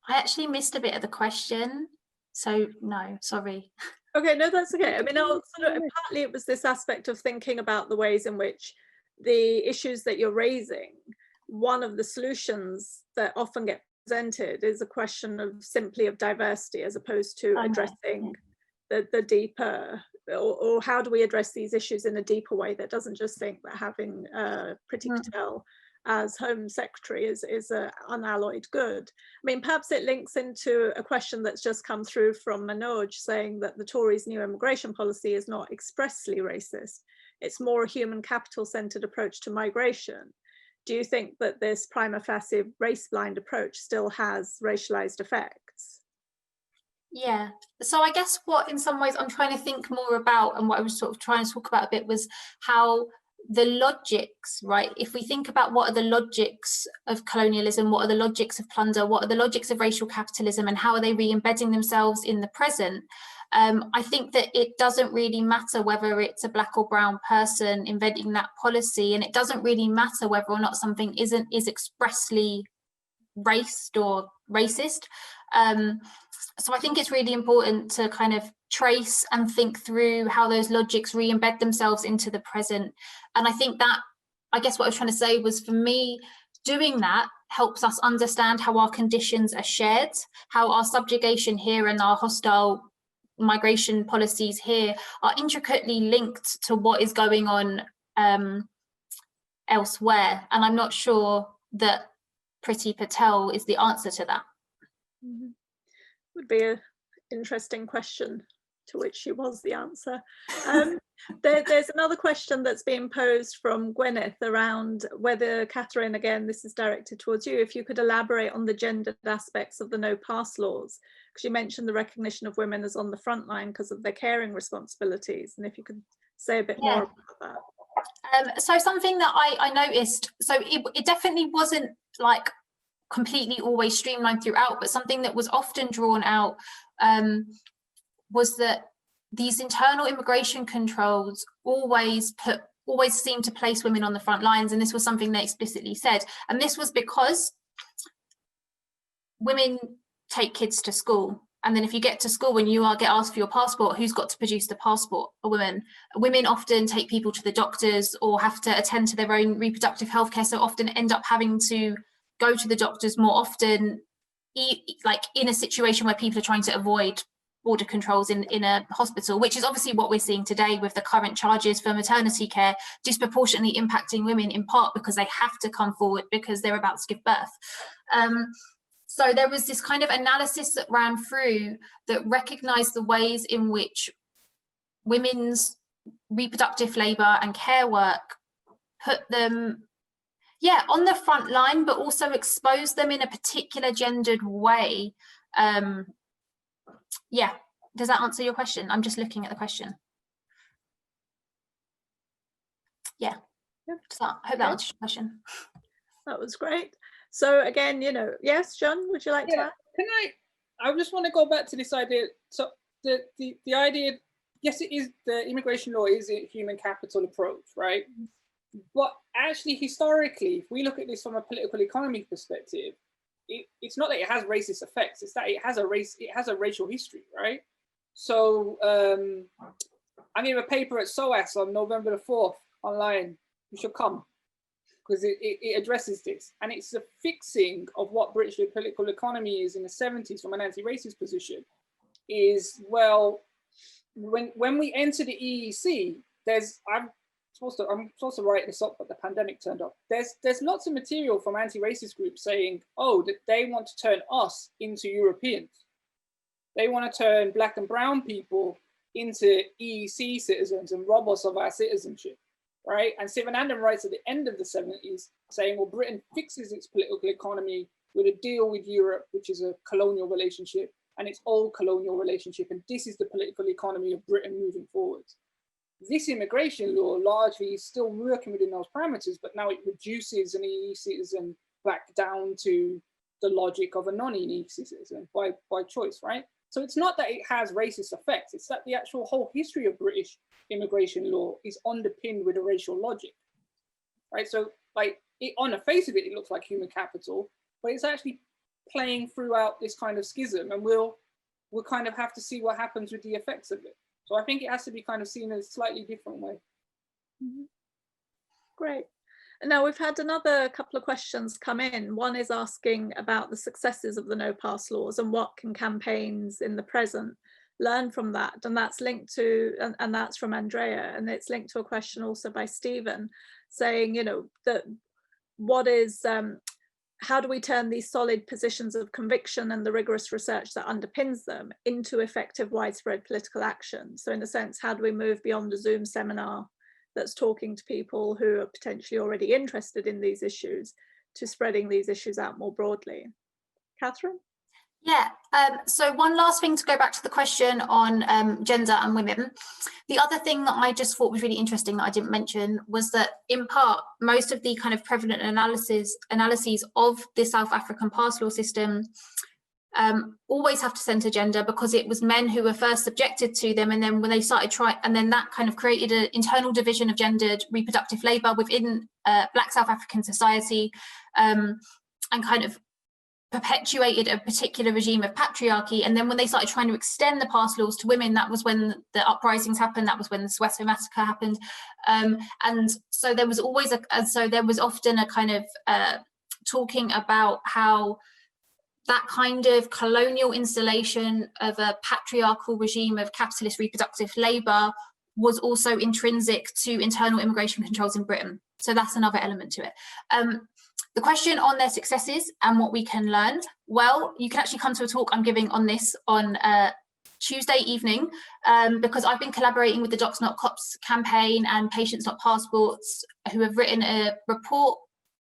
I actually missed a bit of the question, so no, sorry. Okay, no, that's okay. I mean, partly it was this aspect of thinking about the ways in which the issues that you're raising, one of the solutions that often get presented is a question of simply of diversity, as opposed to addressing the deeper, or how do we address these issues in a deeper way that doesn't just think that having Priti Patel as Home Secretary is an unalloyed good. I mean, perhaps it links into a question that's just come through from Manoj, saying that the Tories' new immigration policy is not expressly racist. It's more a human capital-centered approach to migration. Do you think that this prima facie race-blind approach still has racialized effects? Yeah, so I guess what in some ways I'm trying to think more about, and what I was sort of trying to talk about a bit, was how the logics, right? If we think about what are the logics of colonialism, what are the logics of plunder, what are the logics of racial capitalism, and how are they re-embedding themselves in the present? I think that it doesn't really matter whether it's a black or brown person inventing that policy, and it doesn't really matter whether or not something is expressly raced or racist. So I think it's really important to kind of trace and think through how those logics re-embed themselves into the present. And I think that, I guess what I was trying to say was, for me, doing that helps us understand how our conditions are shared, how our subjugation here and our hostile migration policies here are intricately linked to what is going on elsewhere. And I'm not sure that Priti Patel is the answer to that. Mm-hmm. Would be an interesting question to which she was the answer. There's another question that's being posed from Gwyneth around whether, Kathryn, again, this is directed towards you, if you could elaborate on the gendered aspects of the no pass laws, because you mentioned the recognition of women as on the front line because of their caring responsibilities, and if you could say a bit more about that. So something that I noticed, so it definitely wasn't like completely always streamlined throughout, but something that was often drawn out was that these internal immigration controls always seem to place women on the front lines, and this was something they explicitly said. And this was because women take kids to school, and then if you get to school, when you get asked for your passport, who's got to produce the passport? A woman. Women often take people to the doctors or have to attend to their own reproductive health care, so often end up having to go to the doctors more often, like in a situation where people are trying to avoid border controls in a hospital, which is obviously what we're seeing today with the current charges for maternity care disproportionately impacting women, in part because they have to come forward because they're about to give birth. So there was this kind of analysis that ran through that recognised the ways in which women's reproductive labour and care work put them on the front line, but also expose them in a particular gendered way. Does that answer your question? I'm just looking at the question. I hope that answers your question. That was great. So again, yes, John, would you like to add? I just want to go back to this idea. So the idea, yes, it is, the immigration law is a human capital approach, right? But actually, historically, if we look at this from a political economy perspective, it's not that it has racist effects, it's that it has a racial history, right? So I gave a paper at SOAS on November the 4th online. You should come, because it addresses this. And it's a fixing of what British political economy is in the 70s from an anti-racist position. Is, well, when we enter the EEC, I'm supposed to write this up, but the pandemic turned up. There's lots of material from anti-racist groups saying, that they want to turn us into Europeans. They want to turn black and brown people into EEC citizens and rob us of our citizenship, right? And Sivanandan writes at the end of the 70s saying, well, Britain fixes its political economy with a deal with Europe, which is a colonial relationship, and its old colonial relationship, and this is the political economy of Britain moving forward. This immigration law largely is still working within those parameters, but now it reduces an EU citizen back down to the logic of a non-EU citizen by choice, right? So it's not that it has racist effects, it's that the actual whole history of British immigration law is underpinned with a racial logic, right? So like on the face of it, it looks like human capital, but it's actually playing throughout this kind of schism, and we'll kind of have to see what happens with the effects of it. So I think it has to be kind of seen in a slightly different way. Mm-hmm. Great. And now we've had another couple of questions come in. One is asking about the successes of the no pass laws and what can campaigns in the present learn from that. And that's linked to, and that's from Andrea, and it's linked to a question also by Stephen saying, you know, that what is, how do we turn these solid positions of conviction and the rigorous research that underpins them into effective widespread political action? So in a sense, how do we move beyond a Zoom seminar that's talking to people who are potentially already interested in these issues to spreading these issues out more broadly? Kathryn? Yeah, so one last thing to go back to the question on gender and women. The other thing that I just thought was really interesting that I didn't mention was that in part, most of the kind of prevalent analyses of the South African pass law system always have to centre gender because it was men who were first subjected to them, and then when they started and then that kind of created an internal division of gendered reproductive labour within Black South African society, and kind of perpetuated a particular regime of patriarchy. And then when they started trying to extend the pass laws to women, that was when the uprisings happened, that was when the Soweto massacre happened, and so there was always there was often a kind of talking about how that kind of colonial installation of a patriarchal regime of capitalist reproductive labour was also intrinsic to internal immigration controls in Britain. So that's another element to it. The question on their successes and what we can learn, well, you can actually come to a talk I'm giving on this on Tuesday evening, because I've been collaborating with the Docs Not Cops campaign and Patients Not Passports, who have written a report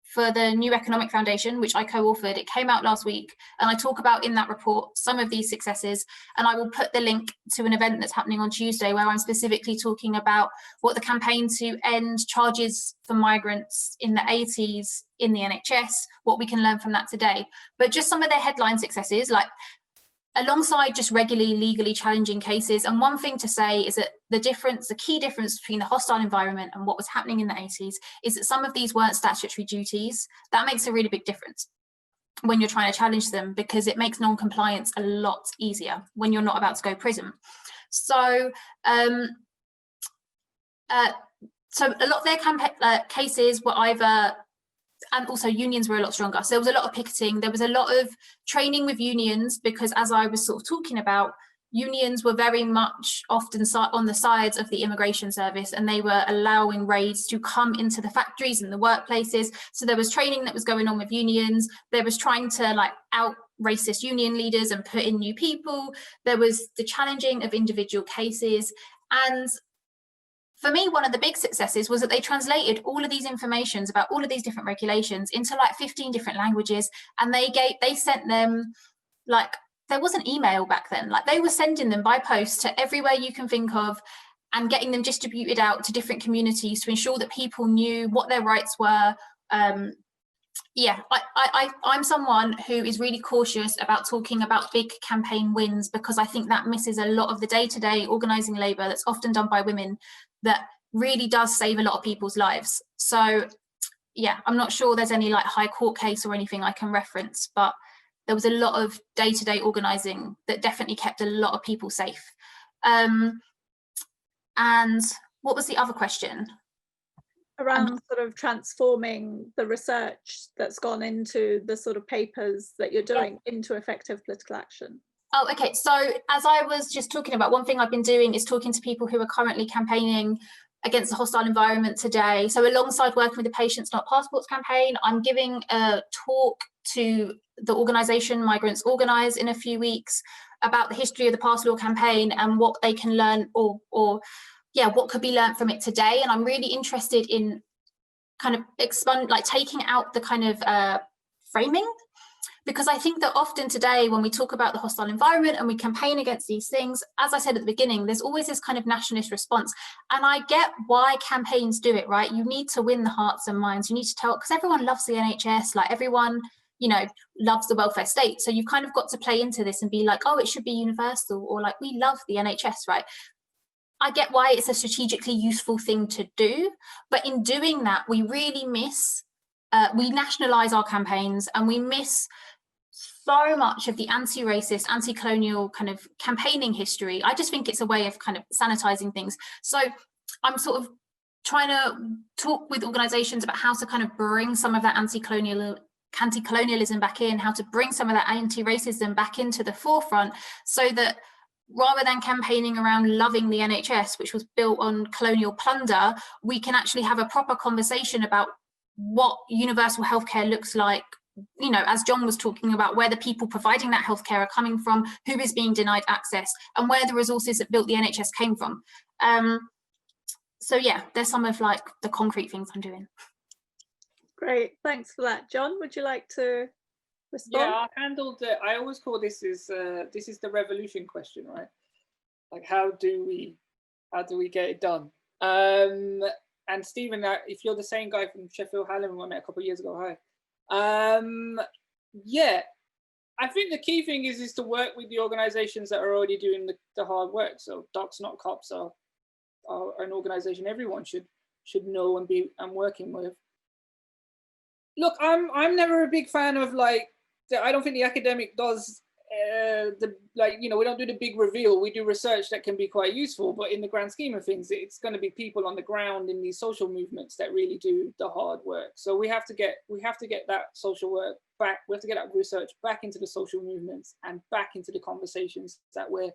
for the New Economic Foundation, which I co-authored. It came out last week, and I talk about in that report some of these successes, and I will put the link to an event that's happening on Tuesday where I'm specifically talking about what the campaign to end charges for migrants in the 80s in the NHS, what we can learn from that today. But just some of their headline successes, like alongside just regularly legally challenging cases. And one thing to say is that the key difference between the hostile environment and what was happening in the 80s is that some of these weren't statutory duties. That makes a really big difference when you're trying to challenge them, because it makes non-compliance a lot easier when you're not about to go to prison. So, so a lot of their cases were either, and also unions were a lot stronger. So there was a lot of picketing. There was a lot of training with unions, because as I was sort of talking about, unions were very much often on the sides of the immigration service, and they were allowing raids to come into the factories and the workplaces. So there was training that was going on with unions. There was trying to like out racist union leaders and put in new people. There was the challenging of individual cases. And for me, one of the big successes was that they translated all of these informations about all of these different regulations into like 15 different languages, and they sent them, like, there wasn't email back then, like they were sending them by post to everywhere you can think of and getting them distributed out to different communities to ensure that people knew what their rights were. Yeah, I'm someone who is really cautious about talking about big campaign wins, because I think that misses a lot of the day-to-day organising labour that's often done by women that really does save a lot of people's lives. So yeah, I'm not sure there's any like high court case or anything I can reference, but there was a lot of day-to-day organising that definitely kept a lot of people safe. And what was the other question? Around sort of transforming the research that's gone into the sort of papers that you're doing into effective political action. Oh, okay. So as I was just talking about, one thing I've been doing is talking to people who are currently campaigning against the hostile environment today. So alongside working with the Patients Not Passports campaign, I'm giving a talk to the organisation Migrants Organise in a few weeks about the history of the Pass Law campaign and what they can learn, or what could be learned from it today. And I'm really interested in kind of taking out the kind of framing, because I think that often today when we talk about the hostile environment and we campaign against these things, as I said at the beginning, there's always this kind of nationalist response. And I get why campaigns do it, right? You need to win the hearts and minds. You need to tell, because everyone loves the NHS, like everyone, you know, loves the welfare state. So you've kind of got to play into this and be like, oh, it should be universal, or like, we love the NHS, right? I get why it's a strategically useful thing to do, but in doing that, we really miss, we nationalise our campaigns and we miss so much of the anti-racist, anti-colonial kind of campaigning history. I just think it's a way of kind of sanitizing things. So I'm sort of trying to talk with organizations about how to kind of bring some of that anti-colonialism back in, how to bring some of that anti-racism back into the forefront, so that rather than campaigning around loving the NHS, which was built on colonial plunder, we can actually have a proper conversation about what universal healthcare looks like. You know, as John was talking about, where the people providing that healthcare are coming from, who is being denied access, and where the resources that built the NHS came from. So yeah, there's some of like the concrete things I'm doing. Great, thanks for that. John, would you like to respond? Yeah, I handled it. I always call this is the revolution question, right? Like, how do we get it done? And Stephen, if you're the same guy from Sheffield Hallam I met a couple of years ago, hi. Yeah, I think the key thing is to work with the organizations that are already doing the hard work. So Docs Not Cops are an organization everyone should know and be working with. Look, I'm never a big fan of like, I don't think the academic does we don't do the big reveal. We do research that can be quite useful, but in the grand scheme of things, it's going to be people on the ground in these social movements that really do the hard work. So we have to get that social work back. We have to get that research back into the social movements and back into the conversations that we're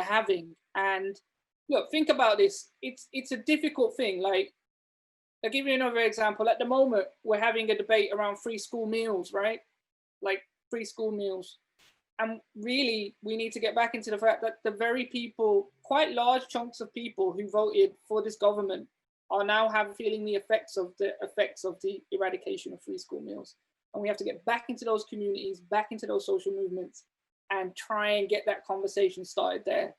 having. And look, think about this. It's a difficult thing. Like, I'll give you another example. At the moment, we're having a debate around free school meals, right? Like free school meals. And really, we need to get back into the fact that the very people, quite large chunks of people who voted for this government are now feeling the effects of the eradication of free school meals. And we have to get back into those communities, back into those social movements, and try and get that conversation started there.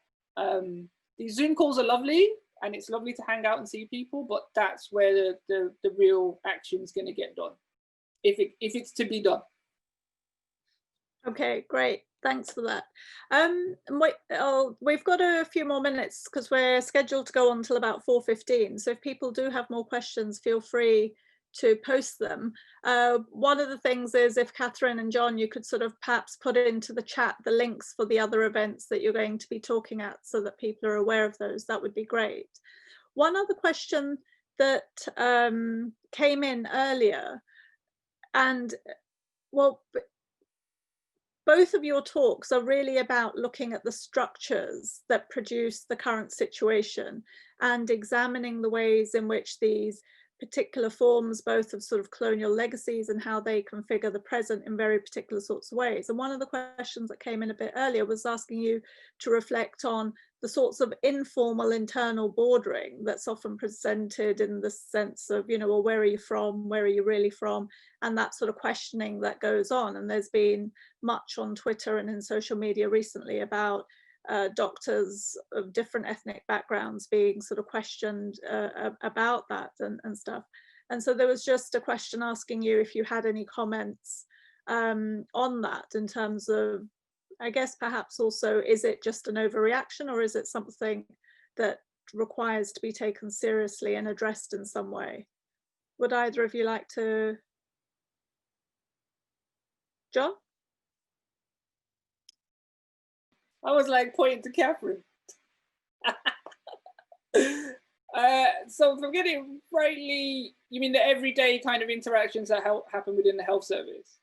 These Zoom calls are lovely, and it's lovely to hang out and see people, but that's where the real action is going to get done, if it's to be done. Okay, great. Thanks for that. We've got a few more minutes because we're scheduled to go on till about 4:15. So if people do have more questions, feel free to post them. One of the things is, if Kathryn and John, you could sort of perhaps put into the chat the links for the other events that you're going to be talking at, so that people are aware of those. That would be great. One other question that came in earlier, and well, both of your talks are really about looking at the structures that produce the current situation and examining the ways in which these particular forms, both of sort of colonial legacies and how they configure the present in very particular sorts of ways. And one of the questions that came in a bit earlier was asking you to reflect on the sorts of informal internal bordering that's often presented in the sense of, you know, well, where are you from? Where are you really from? And that sort of questioning that goes on. And there's been much on Twitter and in social media recently about doctors of different ethnic backgrounds being sort of questioned about that and stuff. And so there was just a question asking you if you had any comments on that, in terms of, I guess perhaps also, is it just an overreaction, or is it something that requires to be taken seriously and addressed in some way? Would either of you like to? John? I was like pointing to Kathryn. So if I'm getting it rightly, you mean the everyday kind of interactions that happen within the health service?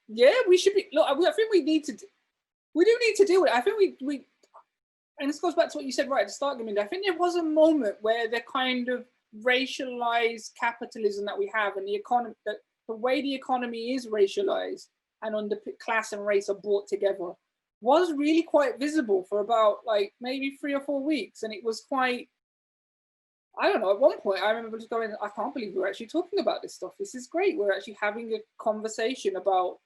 Yeah, we should be. Look, I think we do need to deal with it. I think and this goes back to what you said right at the start, Gurminder, I think there was a moment where the kind of racialized capitalism that we have and the economy, the way the economy is racialized and under class and race are brought together was really quite visible for about like maybe 3 or 4 weeks. And it was quite, I don't know, at one point I remember just going, I can't believe we're actually talking about this stuff. This is great. We're actually having a conversation about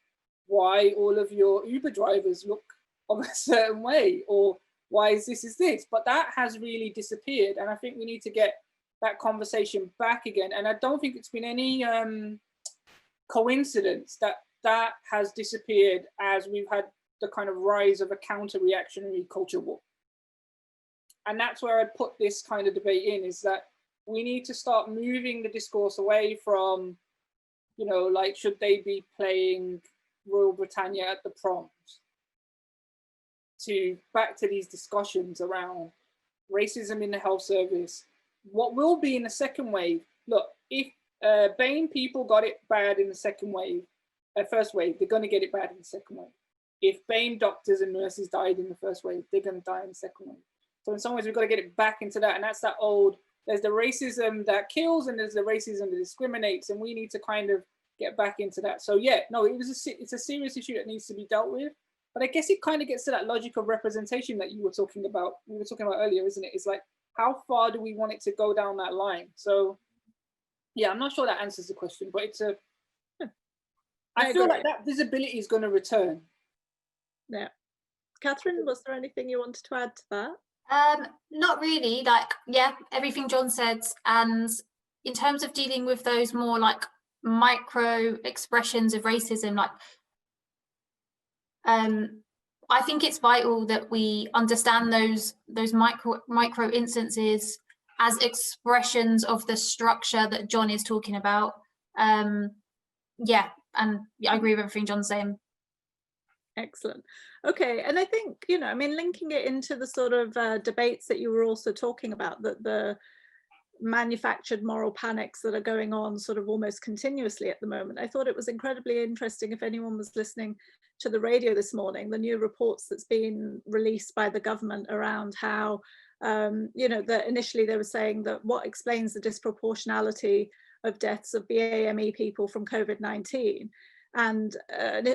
why all of your Uber drivers look of a certain way, or why is this. But that has really disappeared. And I think we need to get that conversation back again. And I don't think it's been any coincidence that that has disappeared as we've had the kind of rise of a counter-reactionary culture war. And that's where I'd put this kind of debate in, is that we need to start moving the discourse away from, you know, like, should they be playing Royal Britannia at the proms, to back to these discussions around racism in the health service. What will be in the second wave, look, if BAME people got it bad in the second wave, first wave, they're going to get it bad in the second wave. If BAME doctors and nurses died in the first wave, they're going to die in the second wave. So in some ways, we've got to get it back into that. And that's that old, there's the racism that kills and there's the racism that discriminates. And we need to kind of get back into that. So yeah, no, it's a serious issue that needs to be dealt with. But I guess it kind of gets to that logic of representation that you were talking about, earlier, isn't it? It's like, how far do we want it to go down that line? So yeah, I'm not sure that answers the question, but it's a, I feel like that visibility is going to return. Yeah. Kathryn, was there anything you wanted to add to that? Not really, like, yeah, everything John said. And in terms of dealing with those more like micro expressions of racism, like, I think it's vital that we understand those micro instances as expressions of the structure that John is talking about. Yeah, and I agree with everything John's saying. Excellent. Okay, and I think, you know, I mean, linking it into the sort of debates that you were also talking about, that the manufactured moral panics that are going on sort of almost continuously at the moment. I thought it was incredibly interesting, if anyone was listening to the radio this morning, the new reports that's been released by the government around how, you know, that initially they were saying that what explains the disproportionality of deaths of BAME people from COVID-19. And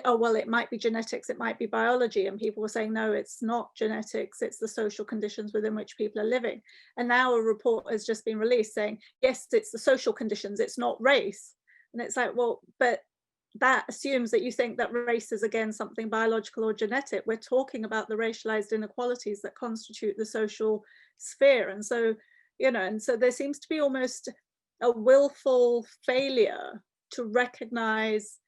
oh, well, it might be genetics, it might be biology, and people were saying, no, it's not genetics, it's the social conditions within which people are living. And now a report has just been released saying, yes, it's the social conditions, it's not race. And it's like, well, but that assumes that you think that race is again something biological or genetic. We're talking about the racialized inequalities that constitute the social sphere. And so, you know, and so there seems to be almost a willful failure to recognize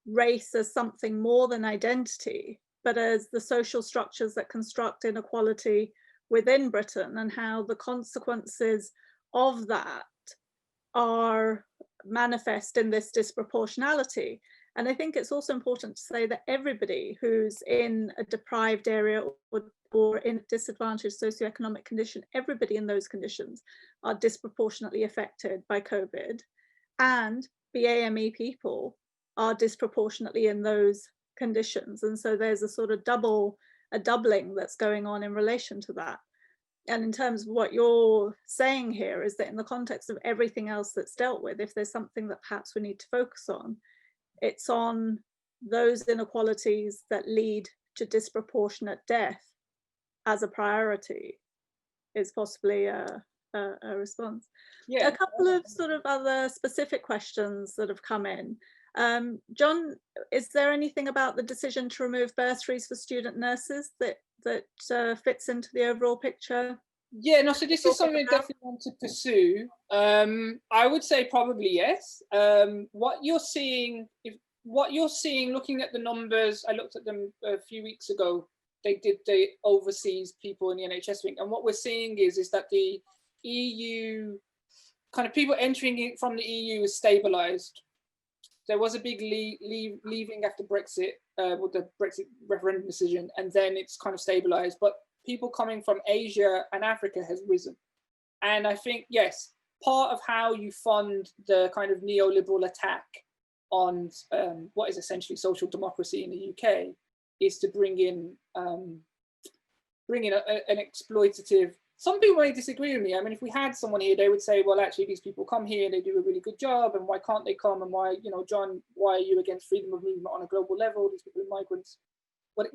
race as something more than identity, but as the social structures that construct inequality within Britain, and how the consequences of that are manifest in this disproportionality. And I think it's also important to say that everybody who's in a deprived area or in a disadvantaged socioeconomic condition, everybody in those conditions are disproportionately affected by COVID, and BAME people are disproportionately in those conditions. And so there's a sort of doubling that's going on in relation to that. And in terms of what you're saying here, is that in the context of everything else that's dealt with, if there's something that perhaps we need to focus on, it's on those inequalities that lead to disproportionate death as a priority, is possibly a response. Yeah. A couple of sort of other specific questions that have come in. John, is there anything about the decision to remove bursaries for student nurses that fits into the overall picture? Yeah, no, so this is something I definitely want to pursue. I would say probably yes. What you're seeing, looking at the numbers, I looked at them a few weeks ago. They did the overseas people in the NHS thing, and what we're seeing is that the EU, kind of people entering it from the EU, is stabilized. There was a big leaving after Brexit, with the Brexit referendum decision, and then it's kind of stabilized. But people coming from Asia and Africa has risen. And I think, yes, part of how you fund the kind of neoliberal attack on what is essentially social democracy in the UK is to bring in bringing an exploitative. Some people may disagree with me. I mean, if we had someone here, they would say, well, actually, these people come here, they do a really good job, and why can't they come? And why, you know, John, why are you against freedom of movement on a global level? These people are migrants. But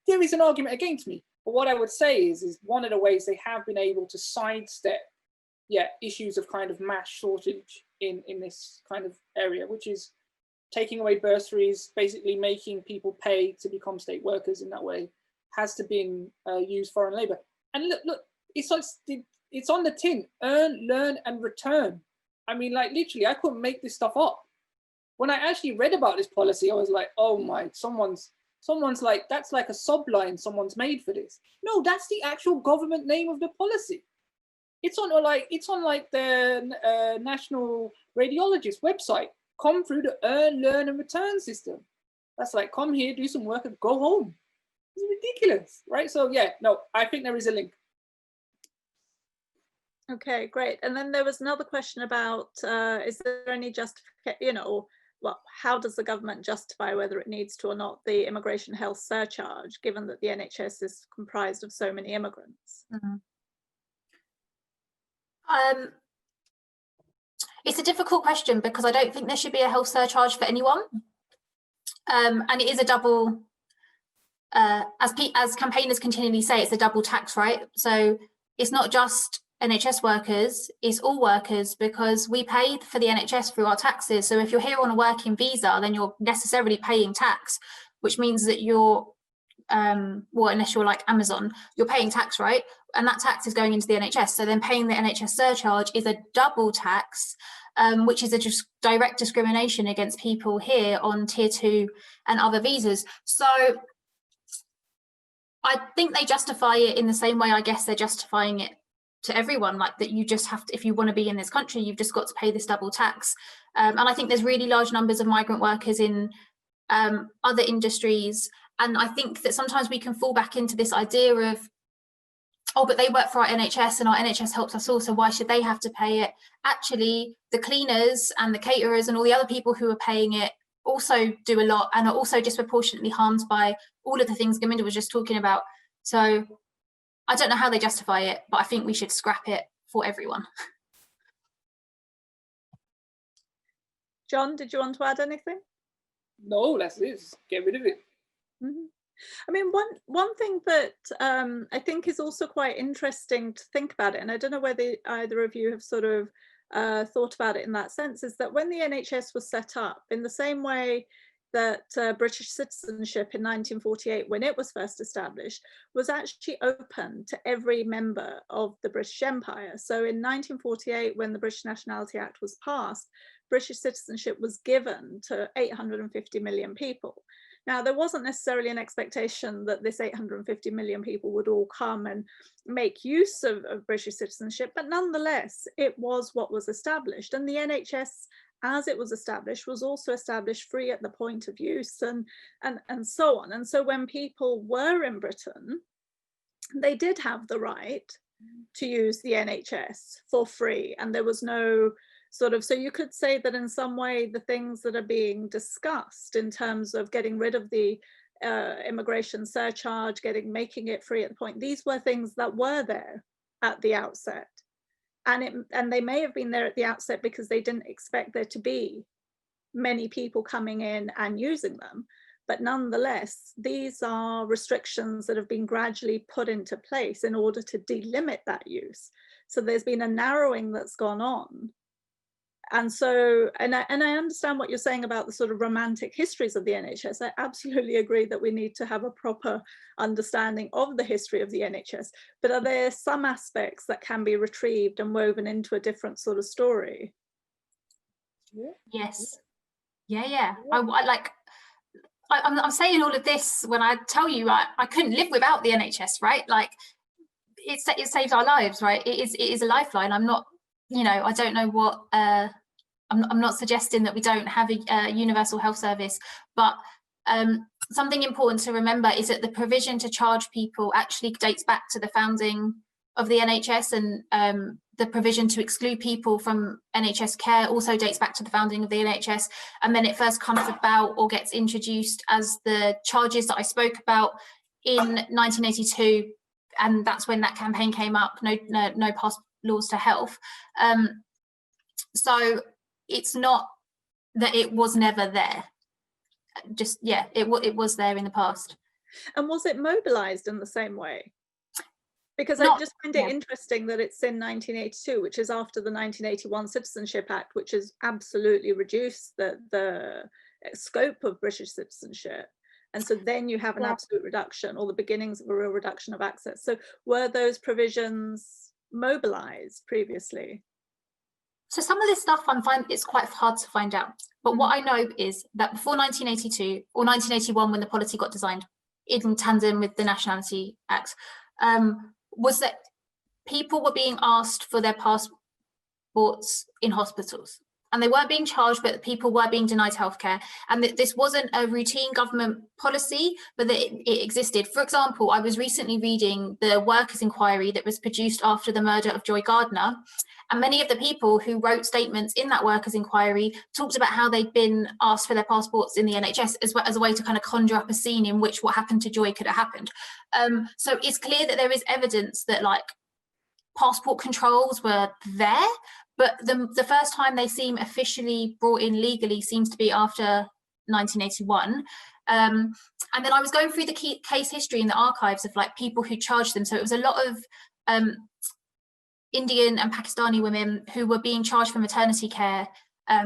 there is an argument against me. But what I would say is one of the ways they have been able to sidestep, issues of kind of mass shortage in this kind of area, which is taking away bursaries, basically making people pay to become state workers in that way, has to be use foreign labor. And look, it's on the tin: earn, learn, and return. I mean, like literally, I couldn't make this stuff up. When I actually read about this policy, I was like, oh my, someone's like, that's like a subline someone's made for this. No, that's the actual government name of the policy. It's on the National Radiologist website. Come through the earn, learn, and return system. That's like, come here, do some work, and go home. It's ridiculous, right? So yeah, no, I think there is a link. Okay, great. And then there was another question about, is there any justification, you know, well, how does the government justify whether it needs to or not the immigration health surcharge, given that the NHS is comprised of so many immigrants? Mm-hmm. It's a difficult question because I don't think there should be a health surcharge for anyone. And it is a double, as campaigners continually say, it's a double tax, right? So it's not just NHS workers, it's all workers, because we pay for the NHS through our taxes. So if you're here on a working visa, then you're necessarily paying tax, which means that you're, well, unless you're like Amazon, you're paying tax, right? And that tax is going into the NHS. So then paying the NHS surcharge is a double tax, which is a just direct discrimination against people here on tier 2 and other visas. So I think they justify it in the same way, I guess they're justifying it to everyone, like that you just have to, if you want to be in this country, you've just got to pay this double tax. And I think there's really large numbers of migrant workers in other industries. And I think that sometimes we can fall back into this idea of, oh, but they work for our NHS and our NHS helps us all, so why should they have to pay it? Actually, the cleaners and the caterers and all the other people who are paying it also do a lot and are also disproportionately harmed by all of the things Gurminder was just talking about. So I don't know how they justify it, but I think we should scrap it for everyone. John, did you want to add anything? No, that's it. Get rid of it. Mm-hmm. I mean, one thing that I think is also quite interesting to think about it, and I don't know whether either of you have sort of thought about it in that sense, is that when the NHS was set up, in the same way that British citizenship in 1948, when it was first established, was actually open to every member of the British Empire. So in 1948, when the British Nationality Act was passed, British citizenship was given to 850 million people. Now, there wasn't necessarily an expectation that this 850 million people would all come and make use of British citizenship, but nonetheless, it was what was established. And the NHS, as it was established, was also established free at the point of use and so on. And so when people were in Britain, they did have the right to use the NHS for free, and there was no sort of, so you could say that in some way the things that are being discussed in terms of getting rid of the immigration surcharge, making it free at the point, these were things that were there at the outset. And they may have been there at the outset because they didn't expect there to be many people coming in and using them. But nonetheless, these are restrictions that have been gradually put into place in order to delimit that use. So there's been a narrowing that's gone on. And so, and I understand what you're saying about the sort of romantic histories of the NHS. I absolutely agree that we need to have a proper understanding of the history of the NHS. But are there some aspects that can be retrieved and woven into a different sort of story? Yes. Yeah. I'm saying all of this when I tell you I couldn't live without the NHS, right? Like it saves our lives, right? It is a lifeline. I'm not, you know, I don't know what, I'm not suggesting that we don't have a universal health service, but something important to remember is that the provision to charge people actually dates back to the founding of the NHS, and the provision to exclude people from NHS care also dates back to the founding of the NHS. And then it first comes about or gets introduced as the charges that I spoke about in 1982 and that's when that campaign came up, no pass laws to health. So it's not that it was never there. Just, yeah, it was there in the past. And was it mobilized in the same way? Because I just find it interesting that it's in 1982, which is after the 1981 Citizenship Act, which has absolutely reduced the scope of British citizenship. And so then you have an absolute reduction, or the beginnings of a real reduction of access. So were those provisions mobilized previously? So some of this stuff it's quite hard to find out. But what I know is that before 1982 or 1981, when the policy got designed in tandem with the Nationality Act, was that people were being asked for their passports in hospitals. And they weren't being charged, but people were being denied healthcare. And this wasn't a routine government policy, but that it existed. For example, I was recently reading the workers' inquiry that was produced after the murder of Joy Gardner. And many of the people who wrote statements in that workers' inquiry talked about how they'd been asked for their passports in the NHS as a way to kind of conjure up a scene in which what happened to Joy could have happened. So it's clear that there is evidence that like passport controls were there, but the first time they seem officially brought in legally seems to be after 1981. And then I was going through the case history in the archives of like people who charged them. So it was a lot of Indian and Pakistani women who were being charged for maternity care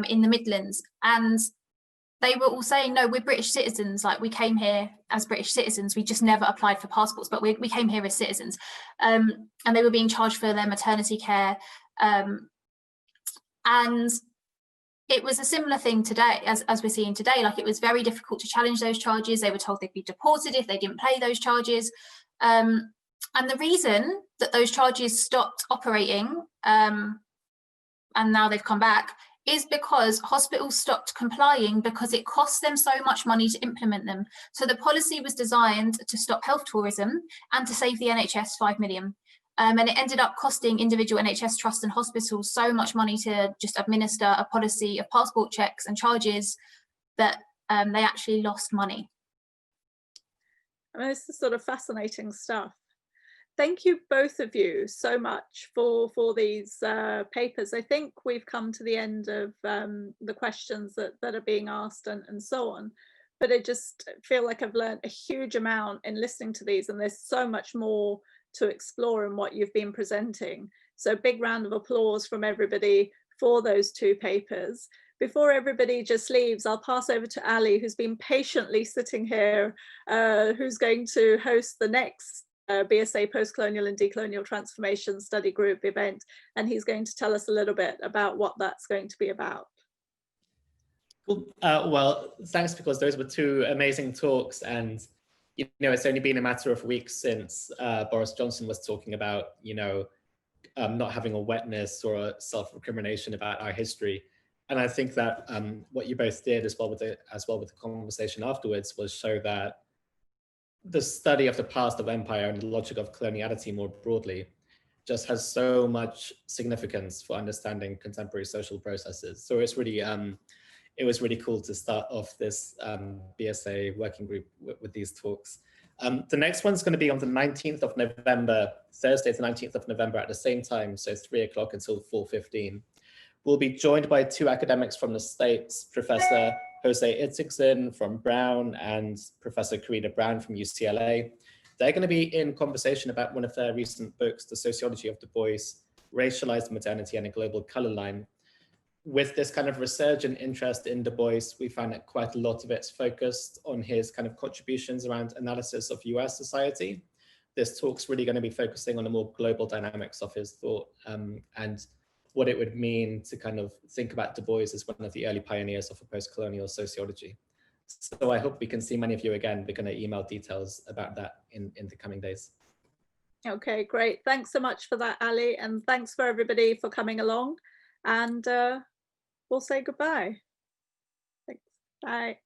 in the Midlands. And they were all saying, no, we're British citizens. Like, we came here as British citizens. We just never applied for passports, but we came here as citizens. And they were being charged for their maternity care. And it was a similar thing today, as we're seeing today. Like, it was very difficult to challenge those charges. They were told they'd be deported if they didn't pay those charges. And the reason that those charges stopped operating, and now they've come back, is because hospitals stopped complying because it costs them so much money to implement them. So the policy was designed to stop health tourism and to save the NHS 5 million. And it ended up costing individual NHS trusts and hospitals so much money to just administer a policy of passport checks and charges that they actually lost money. I mean, this is sort of fascinating stuff. Thank you, both of you, so much for these papers. I think we've come to the end of the questions that are being asked and so on. But I just feel like I've learned a huge amount in listening to these, and there's so much more to explore in what you've been presenting. So a big round of applause from everybody for those two papers. Before everybody just leaves, I'll pass over to Ali, who's been patiently sitting here, who's going to host the next BSA Postcolonial and Decolonial Transformation Study Group event, and he's going to tell us a little bit about what that's going to be about. Cool. Well, thanks, because those were two amazing talks, and you know, it's only been a matter of weeks since Boris Johnson was talking about, you know, not having a wetness or a self-recrimination about our history. And I think that what you both did as well with the conversation afterwards was show that the study of the past of empire and the logic of coloniality more broadly just has so much significance for understanding contemporary social processes. So it's really, it was really cool to start off this BSA working group with these talks. The next one's going to be on the 19th of November, Thursday, the 19th of November at the same time, so 3 o'clock until 4:15. We'll be joined by two academics from the States, Professor Jose Itzigson from Brown and Professor Karina Brown from UCLA. They're going to be in conversation about one of their recent books, The Sociology of Du Bois, Racialized Modernity and a Global Color Line. With this kind of resurgent interest in Du Bois, we find that quite a lot of it's focused on his kind of contributions around analysis of US society. This talk's really going to be focusing on the more global dynamics of his thought and what it would mean to kind of think about Du Bois as one of the early pioneers of a post-colonial sociology. So I hope we can see many of you again. We're going to email details about that in the coming days. Okay, great. Thanks so much for that, Ali. And thanks for everybody for coming along. And we'll say goodbye. Thanks. Bye.